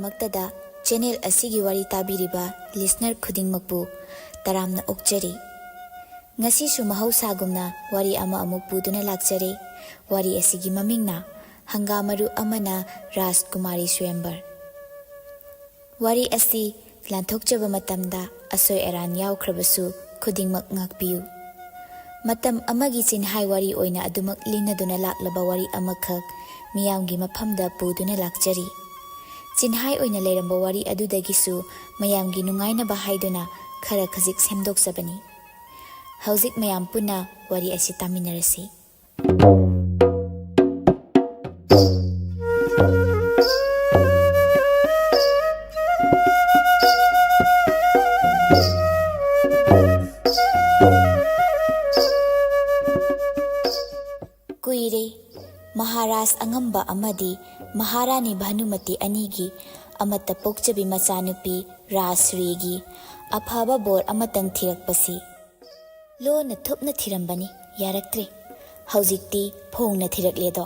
ꯃꯛꯇꯗ channel ꯑꯁꯤꯒꯤ ꯋꯥꯔꯤ ꯇꯥꯕꯤꯔꯤꯕ listener ꯈꯨꯗꯤꯡꯃꯛꯄꯨ ꯇꯔꯥꯝꯅ ꯑꯣꯛꯆꯔꯤ꯫ ꯉꯁꯤꯁꯨ ꯃꯍꯧꯁꯥꯒꯨꯝꯅ ꯋꯥꯔꯤ ꯑꯃ ꯑꯃꯨꯛ ꯄꯨꯗꯨꯅ ꯂꯥꯛꯆꯔꯦ꯫ ꯋꯥꯔꯤ ꯑꯁꯤꯒꯤ ꯃꯃꯤꯡꯅ ꯍꯪꯒꯥꯝ ꯃꯔꯨ ꯑꯃꯅ ꯔꯥꯖꯀꯨꯃꯥꯔꯤ ꯁ꯭ꯋꯌꯝꯕꯔ꯫ ꯋꯥꯔꯤ ꯑꯁꯤ ꯂꯥꯟꯊꯣꯛꯆꯕ ꯃꯇꯝꯗ ꯑꯁꯣꯏ ꯑꯔꯥꯟ ꯌꯥꯎꯈ꯭ꯔꯕꯁꯨ ꯈꯨꯗꯤꯡꯃꯛ ꯉꯥꯛꯄꯤꯌꯨ꯫ ꯃꯇꯝ ꯑꯃꯒꯤ ꯆꯤꯟꯍꯥꯏ ꯋꯥꯔꯤ ꯑꯣꯏꯅ ꯑꯗꯨꯃꯛ ꯂꯤꯅꯗꯨꯅ ꯂꯥꯛꯂꯕ ꯋꯥꯔꯤ ꯑꯃꯈꯛ ꯃꯤꯌꯥꯝꯒꯤ ꯃꯐꯝꯗ ꯄꯨꯗꯨꯅ ꯂꯥꯛꯆꯔꯤ꯫ ꯆꯤꯟꯍꯥꯏ ꯑꯣꯏꯅ ꯂꯩꯔꯝꯕ ꯋꯥꯔꯤ ꯑꯗꯨꯗꯒꯤꯁꯨ ꯃꯌꯥꯝꯒꯤ ꯅꯨꯡꯉꯥꯏꯅꯕ ꯍꯥꯏꯗꯨꯅ ꯈꯔ ꯈꯖꯤꯛ ꯁꯦꯝꯗꯣꯛꯆꯕꯅꯤ꯫ ꯍꯧꯖꯤꯛ ꯃꯌꯥꯝ ꯄꯨꯟꯅ ꯋꯥꯔꯤ ꯑꯁꯤ ꯇꯥꯃꯤꯟꯅꯔꯁꯤ꯫ ꯀꯨꯏꯔꯦ ꯃꯍꯥꯔꯥꯖ ꯑꯉꯝꯕ ꯑꯃꯗꯤ ꯃꯍꯥꯔꯥꯅꯤ ꯚꯥꯅꯨꯃꯇꯤ ꯑꯅꯤꯒꯤ ꯑꯃꯠꯇ ꯄꯣꯛꯆꯕꯤ ꯃꯆꯥꯅꯨꯄꯤ ꯔꯥꯖꯁ꯭ꯔꯤꯒꯤ ꯑꯐꯕ ꯕꯣꯔ ꯑꯃꯇꯪ ꯊꯤꯔꯛꯄꯁꯤ ꯂꯣꯟꯅ ꯊꯨꯞꯅ ꯊꯤꯔꯝꯕꯅꯤ, ꯌꯥꯔꯛꯇ꯭ꯔꯦ꯫ ꯍꯧꯖꯤꯛꯇꯤ ꯐꯣꯡꯅ ꯊꯤꯔꯛꯂꯦꯗꯣ꯫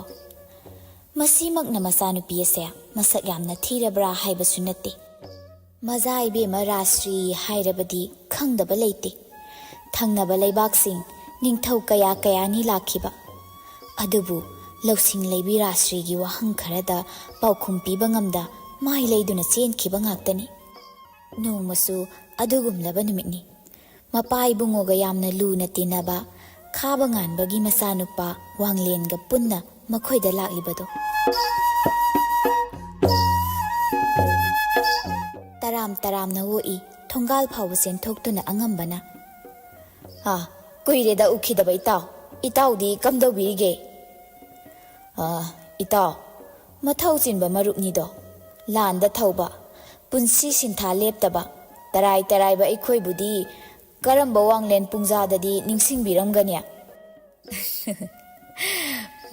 ꯃꯁꯤꯃꯛꯅ ꯃꯆꯥꯅꯨꯄꯤ ꯑꯁꯦ ꯃꯁꯛ ꯌꯥꯝꯅ ꯊꯤꯔꯕ꯭ꯔꯥ ꯍꯥꯏꯕꯁꯨ ꯅꯠꯇꯦ꯫ ꯃꯖꯥ ꯏꯕꯦꯝꯃ ꯔꯥꯖꯁ꯭ꯔꯤ ꯍꯥꯏꯔꯕꯗꯤ ꯈꯪꯗꯕ ꯂꯩꯇꯦ꯫ ꯊꯪꯅꯕ ꯂꯩꯕꯥꯛꯁꯤꯡ ꯅꯤꯡꯊꯧ ꯀꯌꯥ ꯀꯌꯥꯅꯤ ꯂꯥꯛꯈꯤꯕ, ꯑꯗꯨꯕꯨ ꯂꯧꯁꯤꯡ ꯂꯩꯕꯤ ꯔꯥꯖꯁ꯭ꯔꯤꯒꯤ ꯋꯥꯍꯪ ꯈꯔꯗ ꯄꯥꯎꯈꯨꯝ ꯄꯤꯕ ꯉꯝꯗ ꯃꯥꯏ ꯂꯩꯗꯨꯅ ꯆꯦꯟꯈꯤꯕ ꯉꯥꯛꯇꯅꯤ꯫ ꯅꯣꯡꯃꯁꯨ ꯑꯗꯨꯒꯨꯝꯂꯕ ꯅꯨꯃꯤꯠꯅꯤ꯫ ꯃꯄꯥ ꯏꯕꯨꯡꯉꯣꯒ ꯌꯥꯝꯅ ꯂꯨꯅ ꯇꯤꯟꯅꯕ ꯈꯥꯕ ꯉꯥꯟꯕꯒꯤ ꯃꯆꯥꯅꯨꯄꯥ ꯋꯥꯡꯂꯦꯟꯒ ꯄꯨꯟꯅ ꯃꯈꯣꯏꯗ ꯂꯥꯛꯂꯤꯕꯗꯣ꯫ ꯇꯔꯥꯝ ꯇꯔꯥꯝꯅ ꯑꯣꯛꯏ ꯊꯣꯡꯒꯥꯜ ꯐꯥꯎꯕ ꯆꯦꯟꯊꯣꯛꯇꯨꯅ ꯑꯉꯝꯕꯅ, ꯀꯨꯏꯔꯦꯗ ꯎꯈꯤꯗꯕ ꯏꯇꯥꯎ꯫ ꯏꯇꯥꯎꯗꯤ ꯀꯝꯗꯧꯕꯤꯔꯤꯒꯦ? ꯏꯇꯥꯎ, ꯃꯊꯧ ꯆꯤꯟꯕ ꯃꯔꯨꯞꯅꯤꯗꯣ꯫ ꯂꯥꯟꯗ ꯊꯧꯕ, ꯄꯨꯟꯁꯤ ꯁꯤꯟꯊꯥ ꯂꯦꯞꯇꯕ ꯇꯔꯥꯏ ꯇꯔꯥꯏꯕ ꯑꯩꯈꯣꯏꯕꯨꯗꯤ ꯀꯔꯝꯕ ꯋꯥꯡꯂꯦꯟ ꯄꯨꯡꯖꯥꯗꯗꯤ ꯅꯤꯡꯁꯤꯡꯕꯤꯔꯝꯒꯅꯤ?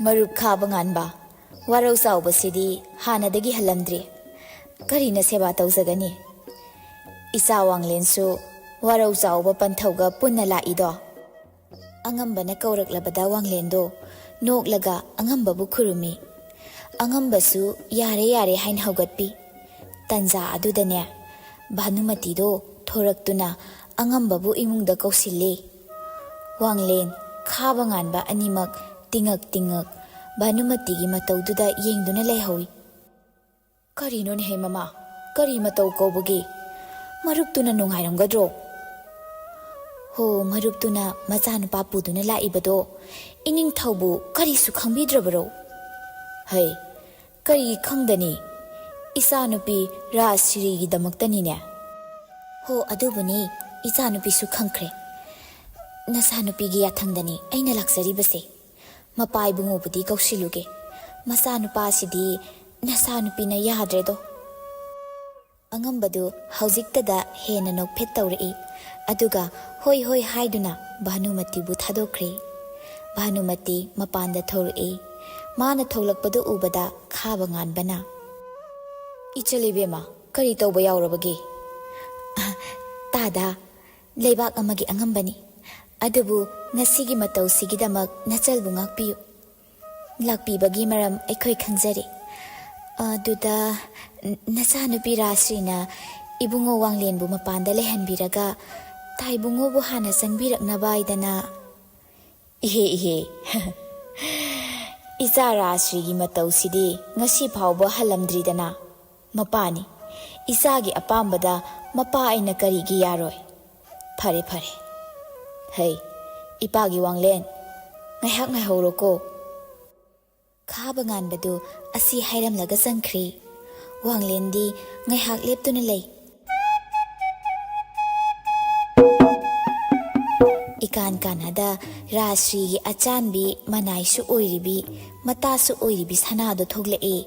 ꯃꯔꯨꯞ ꯈꯥꯕ ꯉꯥꯟꯕ, ꯋꯥꯔꯧ ꯆꯥꯎꯕꯁꯤꯗꯤ ꯍꯥꯟꯅꯗꯒꯤ ꯍꯜꯂꯝꯗ꯭ꯔꯤ꯫ ꯀꯔꯤꯅ ꯁꯦꯕꯥ ꯇꯧꯖꯒꯅꯤ? ꯏꯆꯥ ꯋꯥꯡꯂꯦꯟꯁꯨ ꯋꯥꯔꯧ ꯆꯥꯎꯕ ꯄꯟꯊꯧꯒ ꯄꯨꯟꯅ ꯂꯥꯛꯏꯗꯣ꯫ ꯑꯉꯝꯕꯅ ꯀꯧꯔꯛꯂꯕꯗ ꯋꯥꯡꯂꯦꯟꯗꯣ ꯅꯣꯛꯂꯒ ꯑꯉꯝꯕꯕꯨ ꯈꯨꯔꯨꯝꯃꯤ꯫ ꯑꯉꯝꯕꯁꯨ ꯌꯥꯔꯦ ꯌꯥꯔꯦ ꯍꯥꯏꯅ ꯍꯧꯒꯠꯄꯤ꯫ ꯇꯟꯖꯥ ꯑꯗꯨꯗꯅꯦ ꯚꯥꯅꯨꯃꯇꯤꯗꯣ ꯊꯣꯔꯛꯇꯨꯅ ꯑꯉꯝꯕꯕꯨ ꯏꯃꯨꯡꯗ ꯀꯧꯁꯤꯜꯂꯤ꯫ ꯋꯥꯡꯂꯦꯟ, ꯈꯥꯕ ꯉꯥꯟꯕ ꯑꯅꯤꯃꯛ ꯇꯤꯡꯉꯛ ꯇꯤꯡꯉꯛ ꯚꯥꯅꯨꯃꯇꯤꯒꯤ ꯃꯇꯧꯗꯨꯗ ꯌꯦꯡꯗꯨꯅ ꯂꯩꯍꯧꯏ꯫ ꯀꯔꯤꯅꯣꯅꯦꯍꯦ ꯃꯃꯥ, ꯀꯔꯤ ꯃꯇꯧ ꯀꯧꯕꯒꯦ? ꯃꯔꯨꯞꯇꯨꯅ ꯅꯨꯡꯉꯥꯏꯔꯝꯒꯗ꯭ꯔꯣ? ꯍꯣ, ꯃꯔꯨꯞꯇꯨꯅ ꯃꯆꯥꯅꯨꯄꯥ ꯄꯨꯗꯨꯅ ꯂꯥꯛꯏꯕꯗꯣ ꯏꯅꯤꯡꯊꯧꯕꯨ ꯀꯔꯤꯁꯨ ꯈꯪꯕꯤꯗ꯭ꯔꯕꯔꯣ? ꯍꯩ, ꯀꯔꯤ ꯈꯪꯗꯅꯤ? ꯏꯆꯥꯅꯨꯄꯤ ꯔꯥꯖꯁ꯭ꯔꯤꯒꯤꯗꯃꯛꯇꯅꯤꯅꯦ꯫ ꯍꯣ, ꯑꯗꯨꯕꯨꯅꯤ, ꯏꯆꯥꯅꯨꯄꯤꯁꯨ ꯈꯪꯈ꯭ꯔꯦ꯫ ꯅꯆꯥꯅꯨꯄꯤꯒꯤ ꯌꯥꯊꯪꯗꯅꯤ ꯑꯩꯅ ꯂꯥꯛꯆꯔꯤꯕꯁꯦ꯫ ꯃꯄꯥ ꯏꯕꯨꯡꯉꯣꯕꯨꯗꯤ ꯀꯧꯁꯤꯜꯂꯨꯒꯦ꯫ ꯃꯆꯥꯅꯨꯄꯥꯁꯤꯗꯤ ꯅꯆꯥꯅꯨꯄꯤꯅ ꯌꯥꯗ꯭ꯔꯦꯗꯣ꯫ ꯑꯉꯝꯕꯗꯨ ꯍꯧꯖꯤꯛꯇꯗ ꯍꯦꯟꯅ ꯅꯣꯛꯐꯦꯠ ꯇꯧꯔꯛꯏ, ꯑꯗꯨꯒ ꯍꯣꯏ ꯍꯣꯏ ꯍꯥꯏꯗꯨꯅ ꯚꯥꯅꯨꯃꯇꯤꯕꯨ ꯊꯥꯗꯣꯛꯈ꯭ꯔꯦ꯫ ꯚꯥꯅꯨꯃꯇꯤ ꯃꯄꯥꯟꯗ ꯊꯣꯛꯂꯛꯏ꯫ ꯃꯥꯅ ꯊꯣꯛꯂꯛꯄꯗꯨ ꯎꯕꯗ ꯈꯥꯕ ꯉꯥꯟꯕꯅ, ꯏꯆꯜ-ꯏꯕꯦꯝꯃ, ꯀꯔꯤ ꯇꯧꯕ ꯌꯥꯎꯔꯕꯒꯦ? ꯇꯥꯗ, ꯂꯩꯕꯥꯛ ꯑꯃꯒꯤ ꯑꯉꯝꯕꯅꯤ, ꯑꯗꯨꯕꯨ ꯉꯁꯤꯒꯤ ꯃꯇꯧꯁꯤꯒꯤꯗꯃꯛ ꯅꯆꯜꯕꯨ ꯉꯥꯛꯄꯤꯌꯨ꯫ ꯂꯥꯛꯄꯤꯕꯒꯤ ꯃꯔꯝ ꯑꯩꯈꯣꯏ ꯈꯪꯖꯔꯤ꯫ ꯑꯗꯨꯗ ꯅꯆꯥꯅꯨꯄꯤ ꯔꯥꯖꯁ꯭ꯔꯤꯅ ꯏꯕꯨꯡꯉꯣ ꯋꯥꯡꯂꯦꯟꯕꯨ ꯃꯄꯥꯟꯗ ꯂꯩꯍꯟꯕꯤꯔꯒ ꯇꯥꯏꯕꯨꯡꯉꯣꯕꯨ ꯍꯥꯟꯅ ꯆꯪꯕꯤꯔꯛꯅꯕ ꯍꯥꯏꯗꯅ꯫ ꯏꯍꯦ ꯏꯍꯦ, ꯏꯆꯥ ꯔꯥꯖꯁ꯭ꯔꯤꯒꯤ ꯃꯇꯧꯁꯤꯗꯤ ꯉꯁꯤ ꯐꯥꯎꯕ ꯍꯜꯂꯝꯗ꯭ꯔꯤꯗꯅ꯫ ꯃꯄꯥꯅꯤ, ꯏꯆꯥꯒꯤ ꯑꯄꯥꯝꯕꯗ ꯃꯄꯥ ꯑꯩꯅ ꯀꯔꯤꯒꯤ ꯌꯥꯔꯣꯏ? ꯐꯔꯦ ꯐꯔꯦ, ꯍꯩ ꯏꯄꯥꯒꯤ ꯋꯥꯡꯂꯦꯟ, ꯉꯥꯏꯍꯥꯛ ꯉꯥꯏꯍꯧꯔꯣꯀꯣ꯫ ꯈꯥꯕ ꯉꯥꯟꯕꯗꯨ ꯑꯁꯤ ꯍꯥꯏꯔꯝꯂꯒ ꯆꯪꯈ꯭ꯔꯦ꯫ ꯋꯥꯡꯂꯦꯟꯗꯤ ꯉꯥꯏꯍꯥꯛ ꯂꯦꯞꯇꯨꯅ ꯂꯩ꯫ ꯏꯀꯥꯟ ꯀꯥꯟꯅꯗ ꯔꯥꯖꯁ꯭ꯔꯤꯒꯤ ꯑꯆꯥꯟꯕꯤ ꯃꯅꯥꯏꯁꯨ ꯑꯣꯏꯔꯤꯕꯤ ꯃꯇꯥꯁꯨ ꯑꯣꯏꯔꯤꯕꯤ ꯁꯅꯥꯗꯣ ꯊꯣꯛꯂꯛꯏ꯫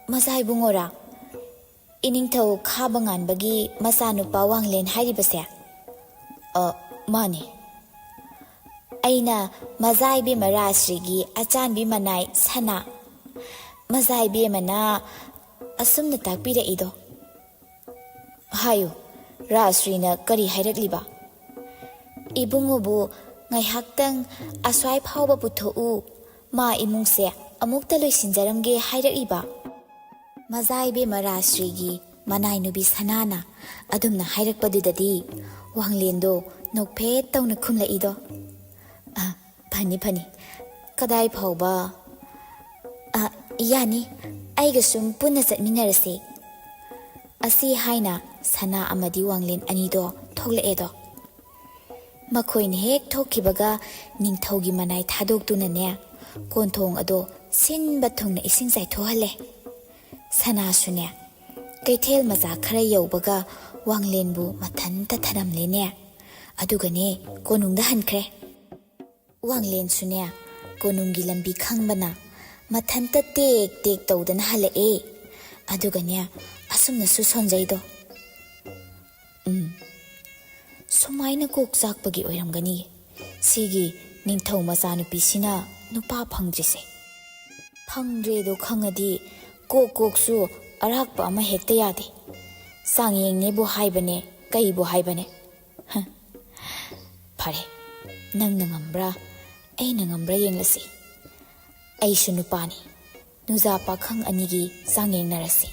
ꯃꯆꯥ ꯏꯕꯨꯡꯉꯣꯔꯥ, ꯏꯅꯤꯡꯊꯧ ꯈꯥꯕ ꯉꯥꯟꯕꯒꯤ ꯃꯆꯥꯅꯨꯄꯥ ꯋꯥꯡꯂꯦꯟ ꯍꯥꯏꯔꯤꯕꯁꯦ? ꯃꯥꯅꯦ꯫ ꯑꯩꯅ ꯃꯖꯥꯏꯕꯦꯝꯃ ꯔꯥꯖꯁ꯭ꯔꯤꯒꯤ ꯑꯆꯥꯟꯕꯤ ꯃꯅꯥꯏ ꯁꯅꯥ, ꯃꯖꯥꯏꯕꯦꯝꯃꯅ ꯑꯁꯨꯝꯅ ꯇꯥꯛꯄꯤꯔꯛꯏꯗꯣ꯫ ꯍꯥꯏꯌꯨ, ꯔꯥꯖꯁ꯭ꯔꯤꯅ ꯀꯔꯤ ꯍꯥꯏꯔꯛꯂꯤꯕ? ꯏꯕꯨꯡꯉꯣꯕꯨ ꯉꯥꯏꯍꯥꯛꯇꯪ ꯑꯁ꯭ꯋꯥꯏ ꯐꯥꯎꯕ ꯄꯨꯊꯣꯛꯎ, ꯃꯥ ꯏꯃꯨꯡꯁꯦ ꯑꯃꯨꯛꯇ ꯂꯣꯏꯁꯤꯟꯖꯔꯝꯒꯦ ꯍꯥꯏꯔꯛꯏꯕ꯫ ꯃꯖꯥꯏꯕꯦꯝꯃ ꯔꯥꯖꯁ꯭ꯔꯤꯒꯤ ꯃꯅꯥꯏꯅꯨꯕꯤ ꯁꯅꯥꯅ ꯑꯗꯨꯝꯅ ꯍꯥꯏꯔꯛꯄꯗꯨꯗꯗꯤ ꯋꯥꯡꯂꯦꯟꯗꯣ ꯅꯣꯛꯐꯦꯠ ꯇꯧꯅ ꯈꯨꯝꯂꯛꯏꯗꯣ꯫ ꯐꯅꯤ ꯐꯅꯤ, ꯀꯗꯥꯏ ꯐꯥꯎꯕ? ꯌꯥꯅꯤ, ꯑꯩꯒ ꯁꯨꯝ ꯄꯨꯟꯅ ꯆꯠꯃꯤꯟꯅꯔꯁꯤ꯫ ꯑꯁꯤ ꯍꯥꯏꯅ ꯁꯅꯥ ꯑꯃꯗꯤ ꯋꯥꯡꯂꯦꯟ ꯑꯅꯤꯗꯣ ꯊꯣꯛꯂꯛꯑꯦꯗꯣ꯫ ꯃꯈꯣꯏꯅ ꯍꯦꯛ ꯊꯣꯛꯈꯤꯕꯒ ꯅꯤꯡꯊꯧꯒꯤ ꯃꯅꯥꯏ ꯊꯥꯗꯣꯛꯇꯨꯅꯅꯦ ꯀꯣꯟꯊꯣꯡ ꯑꯗꯣ ꯁꯤꯟꯕ ꯊꯨꯡꯅ ꯏꯁꯤꯡ ꯆꯥꯏꯊꯣꯛꯍꯜꯂꯦ꯫ ꯁꯅꯥꯁꯨꯅꯦ ꯀꯩꯊꯦꯜ ꯃꯆꯥ ꯈꯔ ꯌꯧꯕꯒ ꯋꯥꯡꯂꯦꯟꯕꯨ ꯃꯊꯟꯇ ꯊꯅꯝꯂꯦꯅꯦ, ꯑꯗꯨꯒꯅꯦ ꯀꯣꯅꯨꯡꯗ ꯍꯟꯈ꯭ꯔꯦ꯫ ꯋꯥꯡꯂꯦꯟꯁꯨꯅꯦ ꯀꯣꯅꯨꯡꯒꯤ ꯂꯝꯕꯤ ꯈꯪꯕꯅ ꯃꯊꯟꯇ ꯇꯦꯛ ꯇꯦꯛ ꯇꯧꯗꯅ ꯍꯜꯂꯛꯑꯦ, ꯑꯗꯨꯒꯅꯦ ꯑꯁꯨꯝꯅꯁꯨ ꯁꯣꯟꯖꯩꯗꯣ꯫ ꯁꯨꯃꯥꯏꯅ ꯀꯣꯛ ꯆꯥꯛꯄꯒꯤ ꯑꯣꯏꯔꯝꯒꯅꯤ ꯁꯤꯒꯤ ꯅꯤꯡꯊꯧ ꯃꯆꯥꯅꯨꯄꯤꯁꯤꯅ ꯅꯨꯄꯥ ꯐꯪꯗ꯭ꯔꯤꯁꯦ꯫ ꯐꯪꯗ꯭ꯔꯦꯗꯣ ꯈꯪꯉꯗꯤ ꯀꯣꯛꯁꯨ ꯑꯔꯥꯛꯄ ꯑꯃ ꯍꯦꯛꯇ ꯌꯥꯗꯦ꯫ ꯆꯥꯡꯌꯦꯡꯅꯦꯕꯨ ꯍꯥꯏꯕꯅꯦ, ꯀꯩꯕꯨ ꯍꯥꯏꯕꯅꯦ? ꯐꯔꯦ, ꯅꯪꯅ ꯉꯝꯕ꯭ꯔꯥ ꯑꯩꯅ ꯉꯝꯕ꯭ꯔꯥ ꯌꯦꯡꯂꯁꯤ꯫ ꯑꯩꯁꯨ ꯅꯨꯄꯥꯅꯤ, ꯅꯨꯖꯥ ꯄꯥꯈꯪ ꯑꯅꯤꯒꯤ ꯆꯥꯡꯌꯦꯡꯅꯔꯁꯤ꯫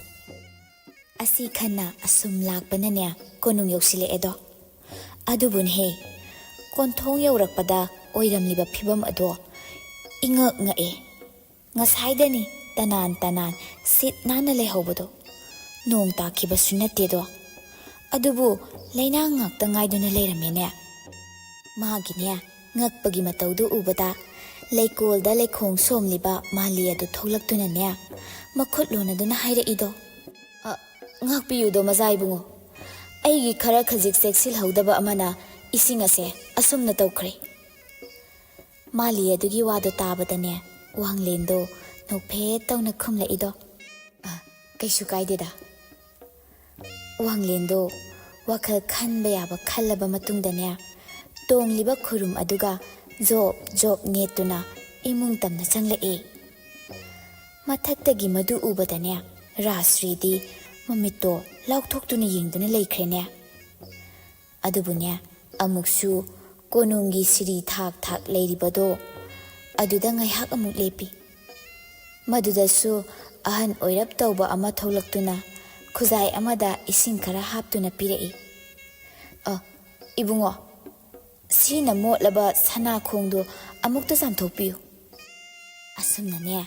ꯑꯁꯤ ꯈꯟꯅ ꯑꯁꯨꯝ ꯂꯥꯛꯄꯅꯅꯦ ꯀꯣꯅꯨꯡ ꯌꯧꯁꯤꯜꯂꯛꯑꯦꯗꯣ꯫ ꯑꯗꯨꯕꯨꯅꯦꯍꯦ, ꯀꯣꯟꯊꯣꯡ ꯌꯧꯔꯛꯄꯗ ꯑꯣꯏꯔꯝꯂꯤꯕ ꯐꯤꯕꯝ ꯑꯗꯣ ꯏꯉꯛ ꯉꯛꯑꯦ꯫ ꯉꯁꯥꯏꯗꯅꯤ ꯇꯅꯥꯟ ꯇꯅꯥꯟ ꯁꯤꯠ ꯅꯥꯟꯅ ꯂꯩꯍꯧꯕꯗꯣ, ꯅꯣꯡ ꯇꯥꯈꯤꯕꯁꯨ ꯅꯠꯇꯦꯗꯣ, ꯑꯗꯨꯕꯨ ꯂꯩꯅꯥꯡ ꯉꯥꯛꯇ ꯉꯥꯏꯗꯨꯅ ꯂꯩꯔꯝꯃꯦꯅꯦ꯫ ꯃꯥꯒꯤꯅꯦ ꯉꯛꯄꯒꯤ ꯃꯇꯧꯗꯨ ꯎꯕꯗ ꯂꯩꯀꯣꯜꯗ ꯂꯩꯈꯣꯡ ꯁꯣꯝꯂꯤꯕ ꯃꯥꯂꯤ ꯑꯗꯨ ꯊꯣꯛꯂꯛꯇꯨꯅꯅꯦ ꯃꯈꯨꯠ ꯂꯣꯟꯅꯗꯨꯅ ꯍꯥꯏꯔꯛꯏꯗꯣ꯫ ꯉꯥꯛꯄꯤꯌꯨꯗꯣ ꯃꯖꯥꯏꯕꯨꯡꯉꯣ, ꯑꯩꯒꯤ ꯈꯔ ꯈꯖꯤꯛ ꯆꯦꯛꯁꯤꯜꯍꯧꯗꯕ ꯑꯃꯅ ꯏꯁꯤꯡ ꯑꯁꯦ ꯑꯁꯨꯝꯅ ꯇꯧꯈ꯭ꯔꯦ꯫ ꯃꯥꯂꯤ ꯑꯗꯨꯒꯤ ꯋꯥꯗꯣ ꯇꯥꯕꯗꯅꯦ ꯋꯥꯡꯂꯦꯟꯗꯣ ꯅꯣꯛꯐꯦꯠ ꯇꯧꯅ ꯈꯨꯝꯂꯛꯏꯗꯣ꯫ ꯀꯩꯁꯨ ꯀꯥꯏꯗꯦꯗ꯫ ꯋꯥꯡꯂꯦꯟꯗꯣ ꯋꯥꯈꯜ ꯈꯟꯕ ꯌꯥꯕ ꯈꯜꯂꯕ ꯃꯇꯨꯡꯗꯅꯦ ꯇꯣꯡꯂꯤꯕ ꯈꯨꯔꯨꯝ ꯑꯗꯨꯒ ꯖꯣꯞ ꯖꯣꯞ ꯅꯦꯠꯇꯨꯅ ꯏꯃꯨꯡ ꯇꯝꯅ ꯆꯪꯂꯛꯏ꯫ ꯃꯊꯛꯇꯒꯤ ꯃꯗꯨ ꯎꯕꯗꯅꯦ ꯔꯥꯖꯁ꯭ꯔꯤꯗꯤ ꯃꯃꯤꯠꯇꯣ ꯂꯥꯎꯊꯣꯛꯇꯨꯅ ꯌꯦꯡꯗꯨꯅ ꯂꯩꯈ꯭ꯔꯦꯅꯦ꯫ ꯑꯗꯨꯕꯨꯅꯦ ꯑꯃꯨꯛꯁꯨ ꯀꯣꯅꯨꯡꯒꯤ ꯁꯤꯔꯤ ꯊꯥꯛ ꯊꯥꯛ ꯂꯩꯔꯤꯕꯗꯣ ꯑꯗꯨꯗ ꯉꯥꯏꯍꯥꯛ ꯑꯃꯨꯛ ꯂꯦꯞꯄꯤ꯫ ꯃꯗꯨꯗꯁꯨ ꯑꯍꯟ ꯑꯣꯏꯔꯞ ꯇꯧꯕ ꯑꯃ ꯊꯣꯛꯂꯛꯇꯨꯅ ꯈꯨꯖꯥꯏ ꯑꯃꯗ ꯏꯁꯤꯡ ꯈꯔ ꯍꯥꯞꯇꯨꯅ ꯄꯤꯔꯛꯏ꯫ ꯏꯕꯨꯡꯉꯣ, ꯁꯤꯅ ꯃꯣꯠꯂꯕ ꯁꯅꯥꯈꯣꯡꯗꯣ ꯑꯃꯨꯛꯇ ꯆꯥꯝꯊꯣꯛꯄꯤꯌꯨ꯫ ꯑꯁꯨꯝꯅꯅꯦ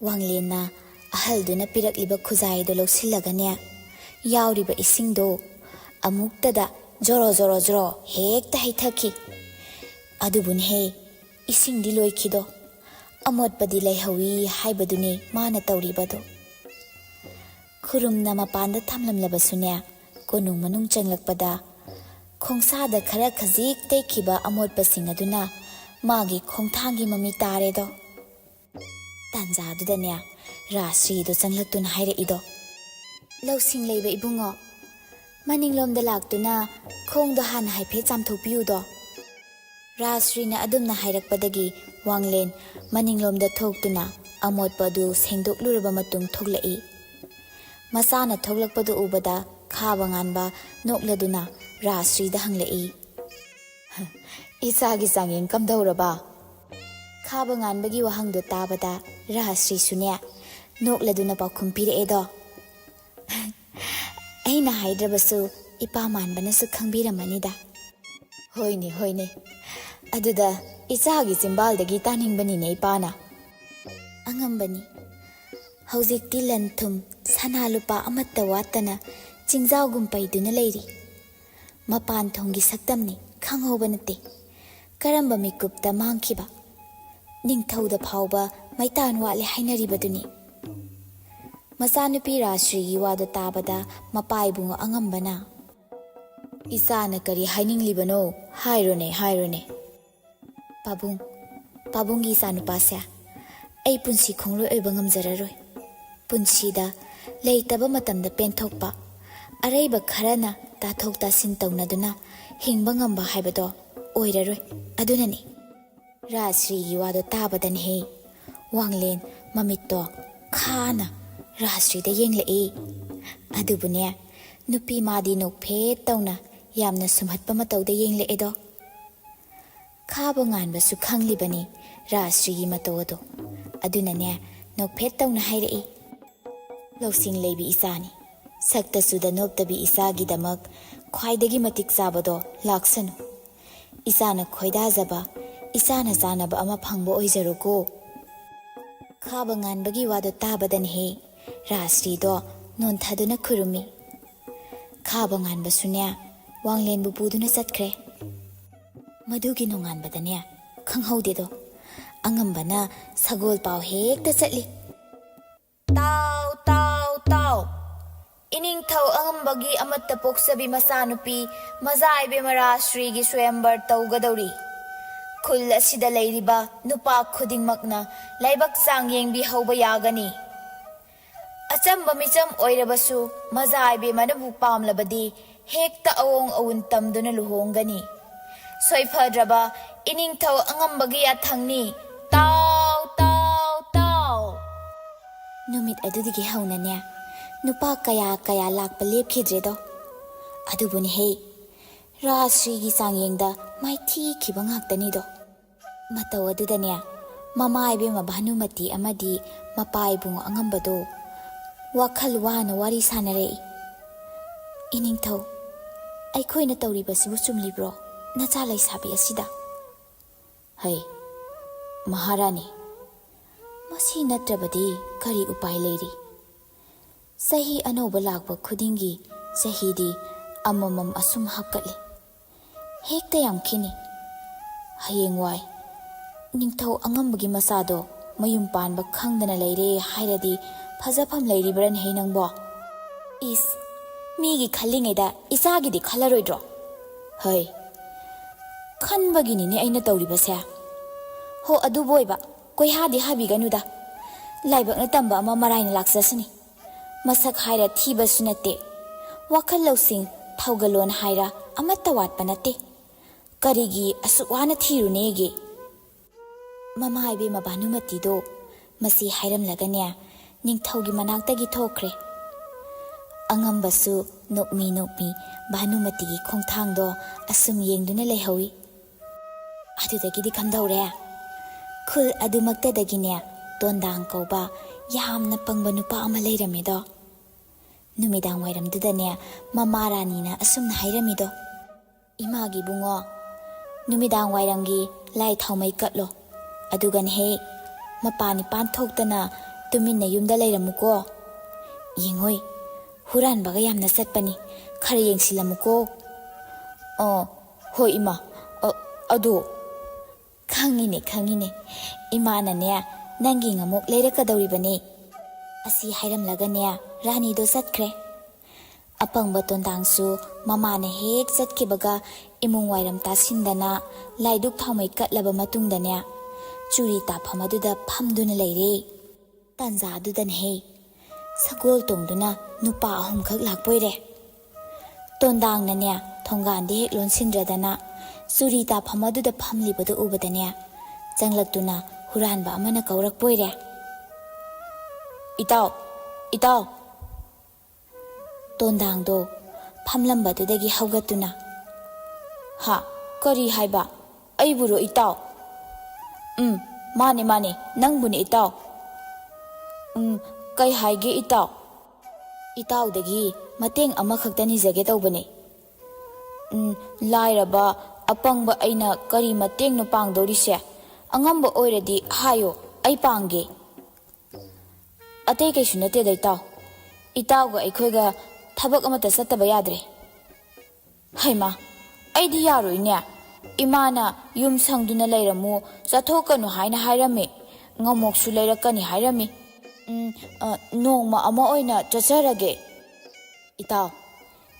ꯋꯥꯡꯂꯦꯟꯅ ꯑꯍꯜꯗꯨꯅ ꯄꯤꯔꯛꯂꯤꯕ ꯈꯨꯖꯥꯏꯗꯣ ꯂꯧꯁꯤꯜꯂꯒꯅꯦ ꯌꯥꯎꯔꯤꯕ ꯏꯁꯤꯡꯗꯣ ꯑꯃꯨꯛꯇꯗ ꯖꯣꯔꯣ ꯖꯣꯔꯣ ꯖꯣꯔꯣ ꯍꯦꯛꯇ ꯍꯩꯊꯈꯤ꯫ ꯑꯗꯨꯕꯨꯅꯦꯍꯦ, ꯏꯁꯤꯡꯗꯤ ꯂꯣꯏꯈꯤꯗꯣ, ꯑꯃꯣꯠꯄꯗꯤ ꯂꯩꯍꯧꯏ ꯍꯥꯏꯕꯗꯨꯅꯦ ꯃꯥꯅ ꯇꯧꯔꯤꯕꯗꯣ꯫ ꯈꯨꯔꯨꯝꯅ ꯃꯄꯥꯟꯗ ꯊꯝꯂꯝꯂꯕꯁꯨꯅꯦ ꯀꯣꯅꯨꯡ ꯃꯅꯨꯡ ꯆꯪꯂꯛꯄꯗ ꯈꯣꯡꯁꯥꯗ ꯈꯔ ꯈꯖꯤꯛ ꯇꯩꯈꯤꯕ ꯑꯃꯣꯠꯄꯁꯤꯡ ꯑꯗꯨꯅ ꯃꯥꯒꯤ ꯈꯣꯡꯊꯥꯡꯒꯤ ꯃꯃꯤ ꯇꯥꯔꯦꯗꯣ꯫ ꯇꯥꯟꯖꯥꯗꯨꯗꯅꯦ ꯔꯥꯖꯁ꯭ꯔꯤꯗꯣ ꯆꯪꯂꯛꯇꯨꯅ ꯍꯥꯏꯔꯛꯏꯗꯣ꯫ ꯂꯧꯁꯤꯡ ꯂꯩꯕ ꯏꯕꯨꯡꯉꯣ, ꯃꯅꯤꯡꯂꯣꯝꯗ ꯂꯥꯛꯇꯨꯅ ꯈꯣꯡꯗꯣ ꯍꯥꯟꯅ ꯍꯥꯏꯐꯦꯠ ꯆꯥꯝꯊꯣꯛꯄꯤꯌꯨꯗꯣ꯫ ꯔꯥꯖꯁ꯭ꯔꯤꯅ ꯑꯗꯨꯝꯅ ꯍꯥꯏꯔꯛꯄꯗꯒꯤ ꯋꯥꯡꯂꯦꯟ ꯃꯅꯤꯡꯂꯣꯝꯗ ꯊꯣꯛꯇꯨꯅ ꯑꯃꯣꯠꯄ ꯑꯗꯨ ꯁꯦꯡꯗꯣꯛꯂꯨꯔꯕ ꯃꯇꯨꯡ ꯊꯣꯛꯂꯛꯏ꯫ ꯃꯆꯥꯅ ꯊꯣꯛꯂꯛꯄꯗꯨ ꯎꯕꯗ ꯈꯥꯕ ꯉꯥꯟꯕ ꯅꯣꯛꯂꯗꯨꯅ ꯔꯥꯖꯁ꯭ꯔꯤꯗ ꯍꯪꯂꯛꯏ꯫ ꯏꯆꯥꯒꯤ ꯆꯥꯡꯌꯦꯡ ꯀꯝꯗꯧꯔꯕ? ꯈꯥꯕ ꯉꯥꯟꯕꯒꯤ ꯋꯥꯍꯪꯗꯣ ꯇꯥꯕꯗ ꯔꯥꯖꯁ꯭ꯔꯤꯁꯨꯅꯦ ꯅꯣꯛꯂꯗꯨꯅ ꯄꯥꯎꯈꯨꯝ ꯄꯤꯔꯛꯑꯦꯗꯣ꯫ ꯑꯩꯅ ꯍꯥꯏꯗ꯭ꯔꯕꯁꯨ ꯏꯄꯥ ꯃꯥꯟꯕꯅꯁꯨ ꯈꯪꯕꯤꯔꯝꯃꯅꯤꯗ꯫ ꯍꯣꯏꯅꯦ ꯍꯣꯏꯅꯦ, ꯑꯗꯨꯗ ꯏꯆꯥꯒꯤ ꯆꯤꯝꯕꯥꯜꯗꯒꯤ ꯇꯥꯅꯤꯡꯕꯅꯤꯅꯦ ꯏꯄꯥꯅ꯫ ꯑꯉꯝꯕꯅꯤ, ꯍꯧꯖꯤꯛꯇꯤ ꯂꯟ ꯊꯨꯝ ꯁꯅꯥ ꯂꯨꯄꯥ ꯑꯃꯠꯇ ꯋꯥꯠꯇꯅ ꯆꯤꯡꯖꯥꯎꯒꯨꯝ ꯄꯩꯗꯨꯅ ꯂꯩꯔꯤ꯫ ꯃꯄꯥꯟ ꯊꯣꯡꯒꯤ ꯁꯛꯇꯝꯅꯤ ꯈꯪꯍꯧꯕ ꯅꯠꯇꯦ ꯀꯔꯝꯕ ꯃꯤꯀꯨꯞꯇ ꯃꯥꯡꯈꯤꯕ꯫ ꯅꯤꯡꯊꯧꯗ ꯐꯥꯎꯕ ꯃꯩꯇꯥꯟ ꯋꯥꯠꯂꯦ ꯍꯥꯏꯅꯔꯤꯕꯗꯨꯅꯤ꯫ ꯃꯆꯥꯅꯨꯄꯤ ꯔꯥꯖꯁ꯭ꯔꯤꯒꯤ ꯋꯥꯗꯣ ꯇꯥꯕꯗ ꯃꯄꯥ ꯏꯕꯨꯡꯉꯣ ꯑꯉꯝꯕꯅ, ꯏꯆꯥꯅ ꯀꯔꯤ ꯍꯥꯏꯅꯤꯡꯂꯤꯕꯅꯣ ꯍꯥꯏꯔꯣꯅꯦ ꯍꯥꯏꯔꯣꯅꯦ꯫ ꯄꯥꯕꯨꯡꯒꯤ ꯏꯆꯥꯅꯨꯄꯥꯁꯦ ꯑꯩ ꯄꯨꯟꯁꯤ ꯈꯣꯡꯂꯣꯏ ꯑꯣꯏꯕ ꯉꯝꯖꯔꯔꯣꯏ꯫ ꯄꯨꯟꯁꯤꯗ ꯂꯩꯇꯕ ꯃꯇꯝꯗ ꯄꯦꯟꯊꯣꯛꯄ, ꯑꯔꯩꯕ ꯈꯔꯅ ꯇꯥꯊꯣꯛ ꯇꯥꯁꯤꯟ ꯇꯧꯅꯗꯨꯅ ꯍꯤꯡꯕ ꯉꯝꯕ ꯍꯥꯏꯕꯗꯣ ꯑꯣꯏꯔꯔꯣꯏ꯫ ꯑꯗꯨꯅꯅꯤ Rajshriꯒꯤ ꯋꯥꯗꯣ ꯇꯥꯕꯗꯅꯦ ꯋꯥꯡꯂꯦꯟ ꯃꯃꯤꯠꯇꯣ ꯈꯥꯅ ꯔꯥꯖꯁ꯭ꯔꯤꯗ ꯌꯦꯡꯂꯛꯏ꯫ ꯑꯗꯨꯕꯨꯅꯦ ꯅꯨꯄꯤ ꯃꯥꯗꯤ ꯅꯣꯛꯐꯦꯠ ꯇꯧꯅ ꯌꯥꯝꯅ ꯁꯨꯝꯍꯠꯄ ꯃꯇꯧꯗ ꯌꯦꯡꯂꯛꯑꯦꯗꯣ꯫ ꯈꯥꯕ ꯉꯥꯟꯕꯁꯨ ꯈꯪꯂꯤꯕꯅꯤ ꯔꯥꯖꯁ꯭ꯔꯤꯒꯤ ꯃꯇꯧ ꯑꯗꯣ, ꯑꯗꯨꯅꯅꯦ ꯅꯣꯛꯐꯦꯠ ꯇꯧꯅ ꯍꯥꯏꯔꯛꯏ, ꯂꯧꯁꯤꯡ ꯂꯩꯕꯤ ꯏꯆꯥꯅꯤ, ꯁꯛꯇꯁꯨꯗ ꯅꯣꯞꯇꯕꯤ ꯏꯆꯥꯒꯤꯗꯃꯛ ꯈ꯭ꯋꯥꯏꯗꯒꯤ ꯃꯇꯤꯛ ꯆꯥꯕꯗꯣ ꯂꯥꯛꯁꯅꯨ, ꯏꯆꯥꯅ ꯈꯣꯏꯗꯥꯖꯕ ꯏꯆꯥꯅ ꯆꯥꯅꯕ ꯑꯃ ꯐꯪꯕ ꯑꯣꯏꯖꯔꯣꯀꯣ꯫ ꯈꯥꯕ ꯉꯥꯟꯕꯒꯤ ꯋꯥꯗꯣ ꯇꯥꯕꯗꯅꯦ ꯔꯥꯖꯁ꯭ꯔꯤꯗꯣ ꯅꯣꯟꯊꯗꯨꯅ ꯈꯨꯔꯨꯝꯃꯤ꯫ ꯈꯥꯕ ꯉꯥꯟꯕꯁꯨꯅꯦ ꯋꯥꯡꯂꯦꯟꯕꯨ ꯄꯨꯗꯨꯅ ꯆꯠꯈ꯭ꯔꯦ꯫ ꯃꯗꯨꯒꯤ ꯅꯣꯡꯉꯥꯟꯕꯗꯅꯦ ꯈꯪꯍꯧꯗꯦꯗꯣ ꯑꯉꯝꯕꯅ ꯁꯒꯣꯜ ꯄꯥꯎ ꯍꯦꯛꯇ ꯆꯠꯂꯤ꯫ ꯇꯥꯎ ꯇꯥꯎ ꯇꯥꯎ, ꯏꯅꯤꯡꯊꯧ ꯑꯉꯝꯕꯒꯤ ꯑꯃꯠꯇ ꯄꯣꯛꯆꯕꯤ ꯃꯆꯥꯅꯨꯄꯤ ꯃꯖꯥꯏꯕꯦꯝꯃ ꯔꯥꯖꯁ꯭ꯔꯤꯒꯤ ꯁ꯭ꯋꯌꯝꯕꯔ ꯇꯧꯒꯗꯧꯔꯤ꯫ ꯈꯨꯜ ꯑꯁꯤꯗ ꯂꯩꯔꯤꯕ ꯅꯨꯄꯥ ꯈꯨꯗꯤꯡꯃꯛꯅ ꯂꯥꯏꯕꯛ ꯆꯥꯡ ꯌꯦꯡꯕꯤꯍꯧꯕ ꯌꯥꯒꯅꯤ꯫ ꯑꯆꯝꯕ ꯃꯤꯆꯝ ꯑꯣꯏꯔꯕꯁꯨ ꯃꯖꯥꯏꯕꯦꯝꯃꯅꯕꯨ ꯄꯥꯝꯂꯕꯗꯤ ꯍꯦꯛꯇ ꯑꯋꯣꯡ ꯑꯋꯨꯟ ꯇꯝꯗꯨꯅ ꯂꯨꯍꯣꯡꯒꯅꯤ꯫ ꯁꯣꯏꯐꯗ꯭ꯔꯕ ꯏꯅꯤꯡꯊꯧ ꯑꯉꯝꯕꯒꯤ ꯌꯥꯊꯪꯅꯤ꯫ ꯇꯥꯎ ꯇꯥꯎ ꯇꯥꯎ꯫ ꯅꯨꯃꯤꯠ ꯑꯗꯨꯗꯒꯤ ꯍꯧꯅꯅꯦ ꯅꯨꯄꯥ ꯀꯌꯥ ꯀꯌꯥ ꯂꯥꯛꯄ ꯂꯦꯞꯈꯤꯗ꯭ꯔꯦꯗꯣ꯫ ꯑꯗꯨꯕꯨꯅꯦꯍꯦ ꯔꯥꯖꯁ꯭ꯔꯤꯒꯤ ꯆꯥꯡꯌꯦꯡꯗ ꯃꯥꯏꯊꯤꯈꯤꯕ ꯉꯥꯛꯇꯅꯤꯗꯣ꯫ ꯃꯇꯧ ꯑꯗꯨꯗꯅꯦ ꯃꯃꯥ ꯏꯕꯦꯝꯃ ꯚꯥꯅꯨꯃꯇꯤ ꯑꯃꯗꯤ ꯃꯄꯥ ꯏꯕꯨꯡꯉꯣ ꯑꯉꯝꯕꯗꯣ ꯋꯥꯈꯜ ꯋꯥꯅ ꯋꯥꯔꯤ ꯁꯥꯟꯅꯔꯛꯏ꯫ ꯏꯅꯤꯡꯊꯧ, ꯑꯩꯈꯣꯏꯅ ꯇꯧꯔꯤꯕꯁꯤꯕꯨ ꯆꯨꯝꯂꯤꯕ꯭ꯔꯣ ꯅꯆꯥ ꯂꯩꯁꯥꯕꯤ ꯑꯁꯤꯗ? ꯍꯩ ꯃꯍꯥꯔꯥꯅꯤ, ꯃꯁꯤ ꯅꯠꯇ꯭ꯔꯕꯗꯤ ꯀꯔꯤ ꯎꯄꯥꯏ ꯂꯩꯔꯤ? ꯆꯍꯤ ꯑꯅꯧꯕ ꯂꯥꯛꯄ ꯈꯨꯗꯤꯡꯒꯤ ꯆꯍꯤꯗꯤ ꯑꯃꯃꯝ ꯑꯁꯨꯝ ꯍꯥꯞꯀꯠꯂꯤ, ꯍꯦꯛꯇ ꯌꯥꯝꯈꯤꯅꯤ꯫ ꯍꯌꯦꯡꯋꯥꯏ ꯅꯤꯡꯊꯧ ꯑꯉꯝꯕꯒꯤ ꯃꯆꯥꯗꯣ ꯃꯌꯨꯝ ꯄꯥꯟꯕ ꯈꯪꯗꯅ ꯂꯩꯔꯦ ꯍꯥꯏꯔꯗꯤ ꯐꯖꯐꯝ ꯂꯩꯔꯤꯕ꯭ꯔꯅꯦꯍꯦ ꯅꯪꯕꯣ? ꯏꯁ, ꯃꯤꯒꯤ ꯈꯜꯂꯤꯉꯩꯗ ꯏꯆꯥꯒꯤꯗꯤ ꯈꯜꯂꯔꯣꯏꯗ꯭ꯔꯣ? ꯍꯩ, ꯈꯟꯕꯒꯤꯅꯤꯅꯦ ꯑꯩꯅ ꯇꯧꯔꯤꯕꯁꯦ꯫ ꯍꯣ ꯑꯗꯨꯕꯨ ꯑꯣꯏꯕ ꯀꯣꯏꯍꯥꯗꯤ ꯍꯥꯕꯤꯒꯅꯨꯗ, ꯂꯥꯏꯕꯛꯅ ꯇꯝꯕ ꯑꯃ ꯃꯔꯥꯏꯅ ꯂꯥꯛꯆꯁꯅꯤ꯫ ꯃꯁꯛ ꯍꯥꯏꯔ ꯊꯤꯕꯁꯨ ꯅꯠꯇꯦ, ꯋꯥꯈꯜ ꯂꯧꯁꯤꯡ ꯊꯧꯒꯜꯂꯣꯟ ꯍꯥꯏꯔ ꯑꯃꯠꯇ ꯋꯥꯠꯄ ꯅꯠꯇꯦ, ꯀꯔꯤꯒꯤ ꯑꯁꯨꯛ ꯋꯥꯅ ꯊꯤꯔꯨꯅꯦꯒꯦ? ꯃꯃꯥ ꯏꯕꯦꯝꯃ ꯚꯥꯅꯨꯃꯇꯤꯗꯣ ꯃꯁꯤ ꯍꯥꯏꯔꯝꯂꯒꯅꯦ ꯅꯤꯡꯊꯧꯒꯤ ꯃꯅꯥꯛꯇꯒꯤ ꯊꯣꯛꯈ꯭ꯔꯦ꯫ ꯑꯉꯝꯕꯁꯨ ꯅꯣꯛꯃꯤ ꯅꯣꯛꯃꯤ ꯚꯥꯅꯨꯃꯇꯤꯒꯤ ꯈꯣꯡꯊꯥꯡꯗꯣ ꯑꯁꯨꯝ ꯌꯦꯡꯗꯨꯅ ꯂꯩꯍꯧꯏ꯫ ꯑꯗꯨꯗꯒꯤꯗꯤ ꯀꯝꯗꯧꯔꯦ? ꯈꯨꯜ ꯑꯗꯨꯃꯛꯇꯗꯒꯤꯅꯦ ꯇꯣꯟꯗꯥꯡ ꯀꯧꯕ ꯌꯥꯝꯅ ꯄꯪꯕ ꯅꯨꯄꯥ ꯑꯃ ꯂꯩꯔꯝꯃꯤꯗꯣ꯫ ꯅꯨꯃꯤꯗꯥꯡ ꯋꯥꯏꯔꯝꯗꯨꯗꯅꯦ ꯃꯃꯥ ꯔꯥꯅꯤꯅ ꯑꯁꯨꯝꯅ ꯍꯥꯏꯔꯝꯃꯤꯗꯣ, ꯏꯃꯥꯒꯤ ꯕꯨꯡꯉꯣ, ꯅꯨꯃꯤꯗꯥꯡ ꯋꯥꯏꯔꯝꯒꯤ ꯂꯥꯏ ꯊꯥꯎꯃꯩ ꯀꯠꯂꯣ, ꯑꯗꯨꯒꯅꯦꯍꯦ ꯃꯄꯥꯟ ꯏꯄꯥꯟ ꯊꯣꯛꯇꯅ ꯇꯨꯃꯤꯟꯅ ꯌꯨꯝꯗ ꯂꯩꯔꯝꯃꯨꯀꯣ꯫ ꯌꯦꯡꯉꯣꯏ, ꯍꯨꯔꯥꯟꯕꯒ ꯌꯥꯝꯅ ꯆꯠꯄꯅꯤ, ꯈꯔ ꯌꯦꯡꯁꯤꯜꯂꯝꯃꯨꯀꯣ꯫ ꯍꯣꯏ ꯏꯃꯥ, ꯑꯗꯣ ꯈꯪꯉꯤꯅꯦ ꯈꯪꯉꯤꯅꯦ, ꯏꯃꯥꯅꯅꯦ ꯅꯪꯒꯤ ꯉꯃꯨꯛ ꯂꯩꯔꯛꯀꯗꯧꯔꯤꯕꯅꯤ꯫ ꯑꯁꯤ ꯍꯥꯏꯔꯝꯂꯒꯅꯦ ꯔꯥꯅꯤꯗꯣ ꯆꯠꯈ꯭ꯔꯦ꯫ ꯑꯄꯪꯕ ꯇꯣꯟꯗꯥꯡꯁꯨ ꯃꯃꯥꯅ ꯍꯦꯛ ꯆꯠꯈꯤꯕꯒ ꯏꯃꯨꯡ ꯋꯥꯏꯔꯝ ꯇꯥꯁꯤꯟꯗꯅ ꯂꯥꯏꯗꯨꯛ ꯊꯥꯎꯃꯩ ꯀꯠꯂꯕ ꯃꯇꯨꯡꯗꯅꯦ ꯆꯨꯔꯤ ꯇꯥꯐꯝ ꯑꯗꯨꯗ ꯐꯝꯗꯨꯅ ꯂꯩꯔꯦ꯫ ꯇꯥꯟꯖꯥ ꯑꯗꯨꯗꯅꯦꯍꯦ ꯁꯒꯣꯜ ꯇꯣꯡꯗꯨꯅ ꯅꯨꯄꯥ 3 ꯈꯛ ꯂꯥꯛꯄꯣꯏꯔꯦ꯫ ꯇꯣꯟꯗꯥꯡꯅꯅꯦ ꯊꯣꯡꯒꯥꯟꯗꯤ ꯍꯦꯛ ꯂꯣꯟꯁꯤꯟꯗ꯭ꯔꯗꯅ ꯆꯨꯔꯤ ꯇꯥꯐꯝ ꯑꯗꯨꯗ ꯐꯝꯂꯤꯕꯗꯨ ꯎꯕꯗꯅꯦ ꯆꯪꯂꯛꯇꯨꯅ ꯍꯨꯔꯥꯟꯕ ꯑꯃꯅ ꯀꯧꯔꯛꯄꯣꯏꯔꯦ, ꯏꯇꯥꯎ ꯏꯇꯥꯎ꯫ ꯇꯣꯟꯗꯥꯡꯗꯣ ꯐꯝꯂꯝꯕꯗꯨꯗꯒꯤ ꯍꯧꯒꯠꯇꯨꯅ, ꯍꯥ, ꯀꯔꯤ ꯍꯥꯏꯕ? ꯑꯩꯕꯨꯔꯣ ꯏꯇꯥꯎ? ꯃꯥꯅꯦ ꯃꯥꯅꯦ, ꯅꯪꯕꯨꯅꯦ ꯏꯇꯥꯎ꯫ ꯀꯩ ꯍꯥꯏꯒꯦ ꯏꯇꯥꯎ? ꯏꯇꯥꯎꯗꯒꯤ ꯃꯇꯦꯡ ꯑꯃꯈꯛꯇ ꯅꯤꯖꯒꯦ ꯇꯧꯕꯅꯦ꯫ ꯂꯥꯏꯔꯕ ꯑꯄꯪꯕ ꯑꯩꯅ ꯀꯔꯤ ꯃꯇꯦꯡꯅꯣ ꯄꯥꯡꯗꯧꯔꯤꯁꯦ? ꯑꯉꯝꯕ ꯑꯣꯏꯔꯗꯤ ꯍꯥꯏꯌꯣ, ꯑꯩ ꯄꯥꯡꯒꯦ꯫ ꯑꯇꯩ ꯀꯩꯁꯨ ꯅꯠꯇꯦꯗ ꯏꯇꯥꯎ, ꯏꯇꯥꯎꯒ ꯑꯩꯈꯣꯏꯒ ꯊꯕꯛ ꯑꯃꯠꯇ ꯆꯠꯇꯕ ꯌꯥꯗ꯭ꯔꯦ꯫ ꯍꯩꯃꯥ, ꯑꯩꯗꯤ ꯌꯥꯔꯣꯏꯅꯦ, ꯏꯃꯥꯅ ꯌꯨꯝ ꯁꯪꯗꯨꯅ ꯂꯩꯔꯝꯃꯨ, ꯆꯠꯊꯣꯛꯀꯅꯨ ꯍꯥꯏꯅ ꯍꯥꯏꯔꯝꯃꯤ, ꯉꯃꯣꯛꯁꯨ ꯂꯩꯔꯛꯀꯅꯤ ꯍꯥꯏꯔꯝꯃꯤ꯫ ꯅꯣꯡꯃ ꯑꯃ ꯑꯣꯏꯅ ꯆꯠꯆꯔꯒꯦ꯫ ꯏꯇꯥꯎ,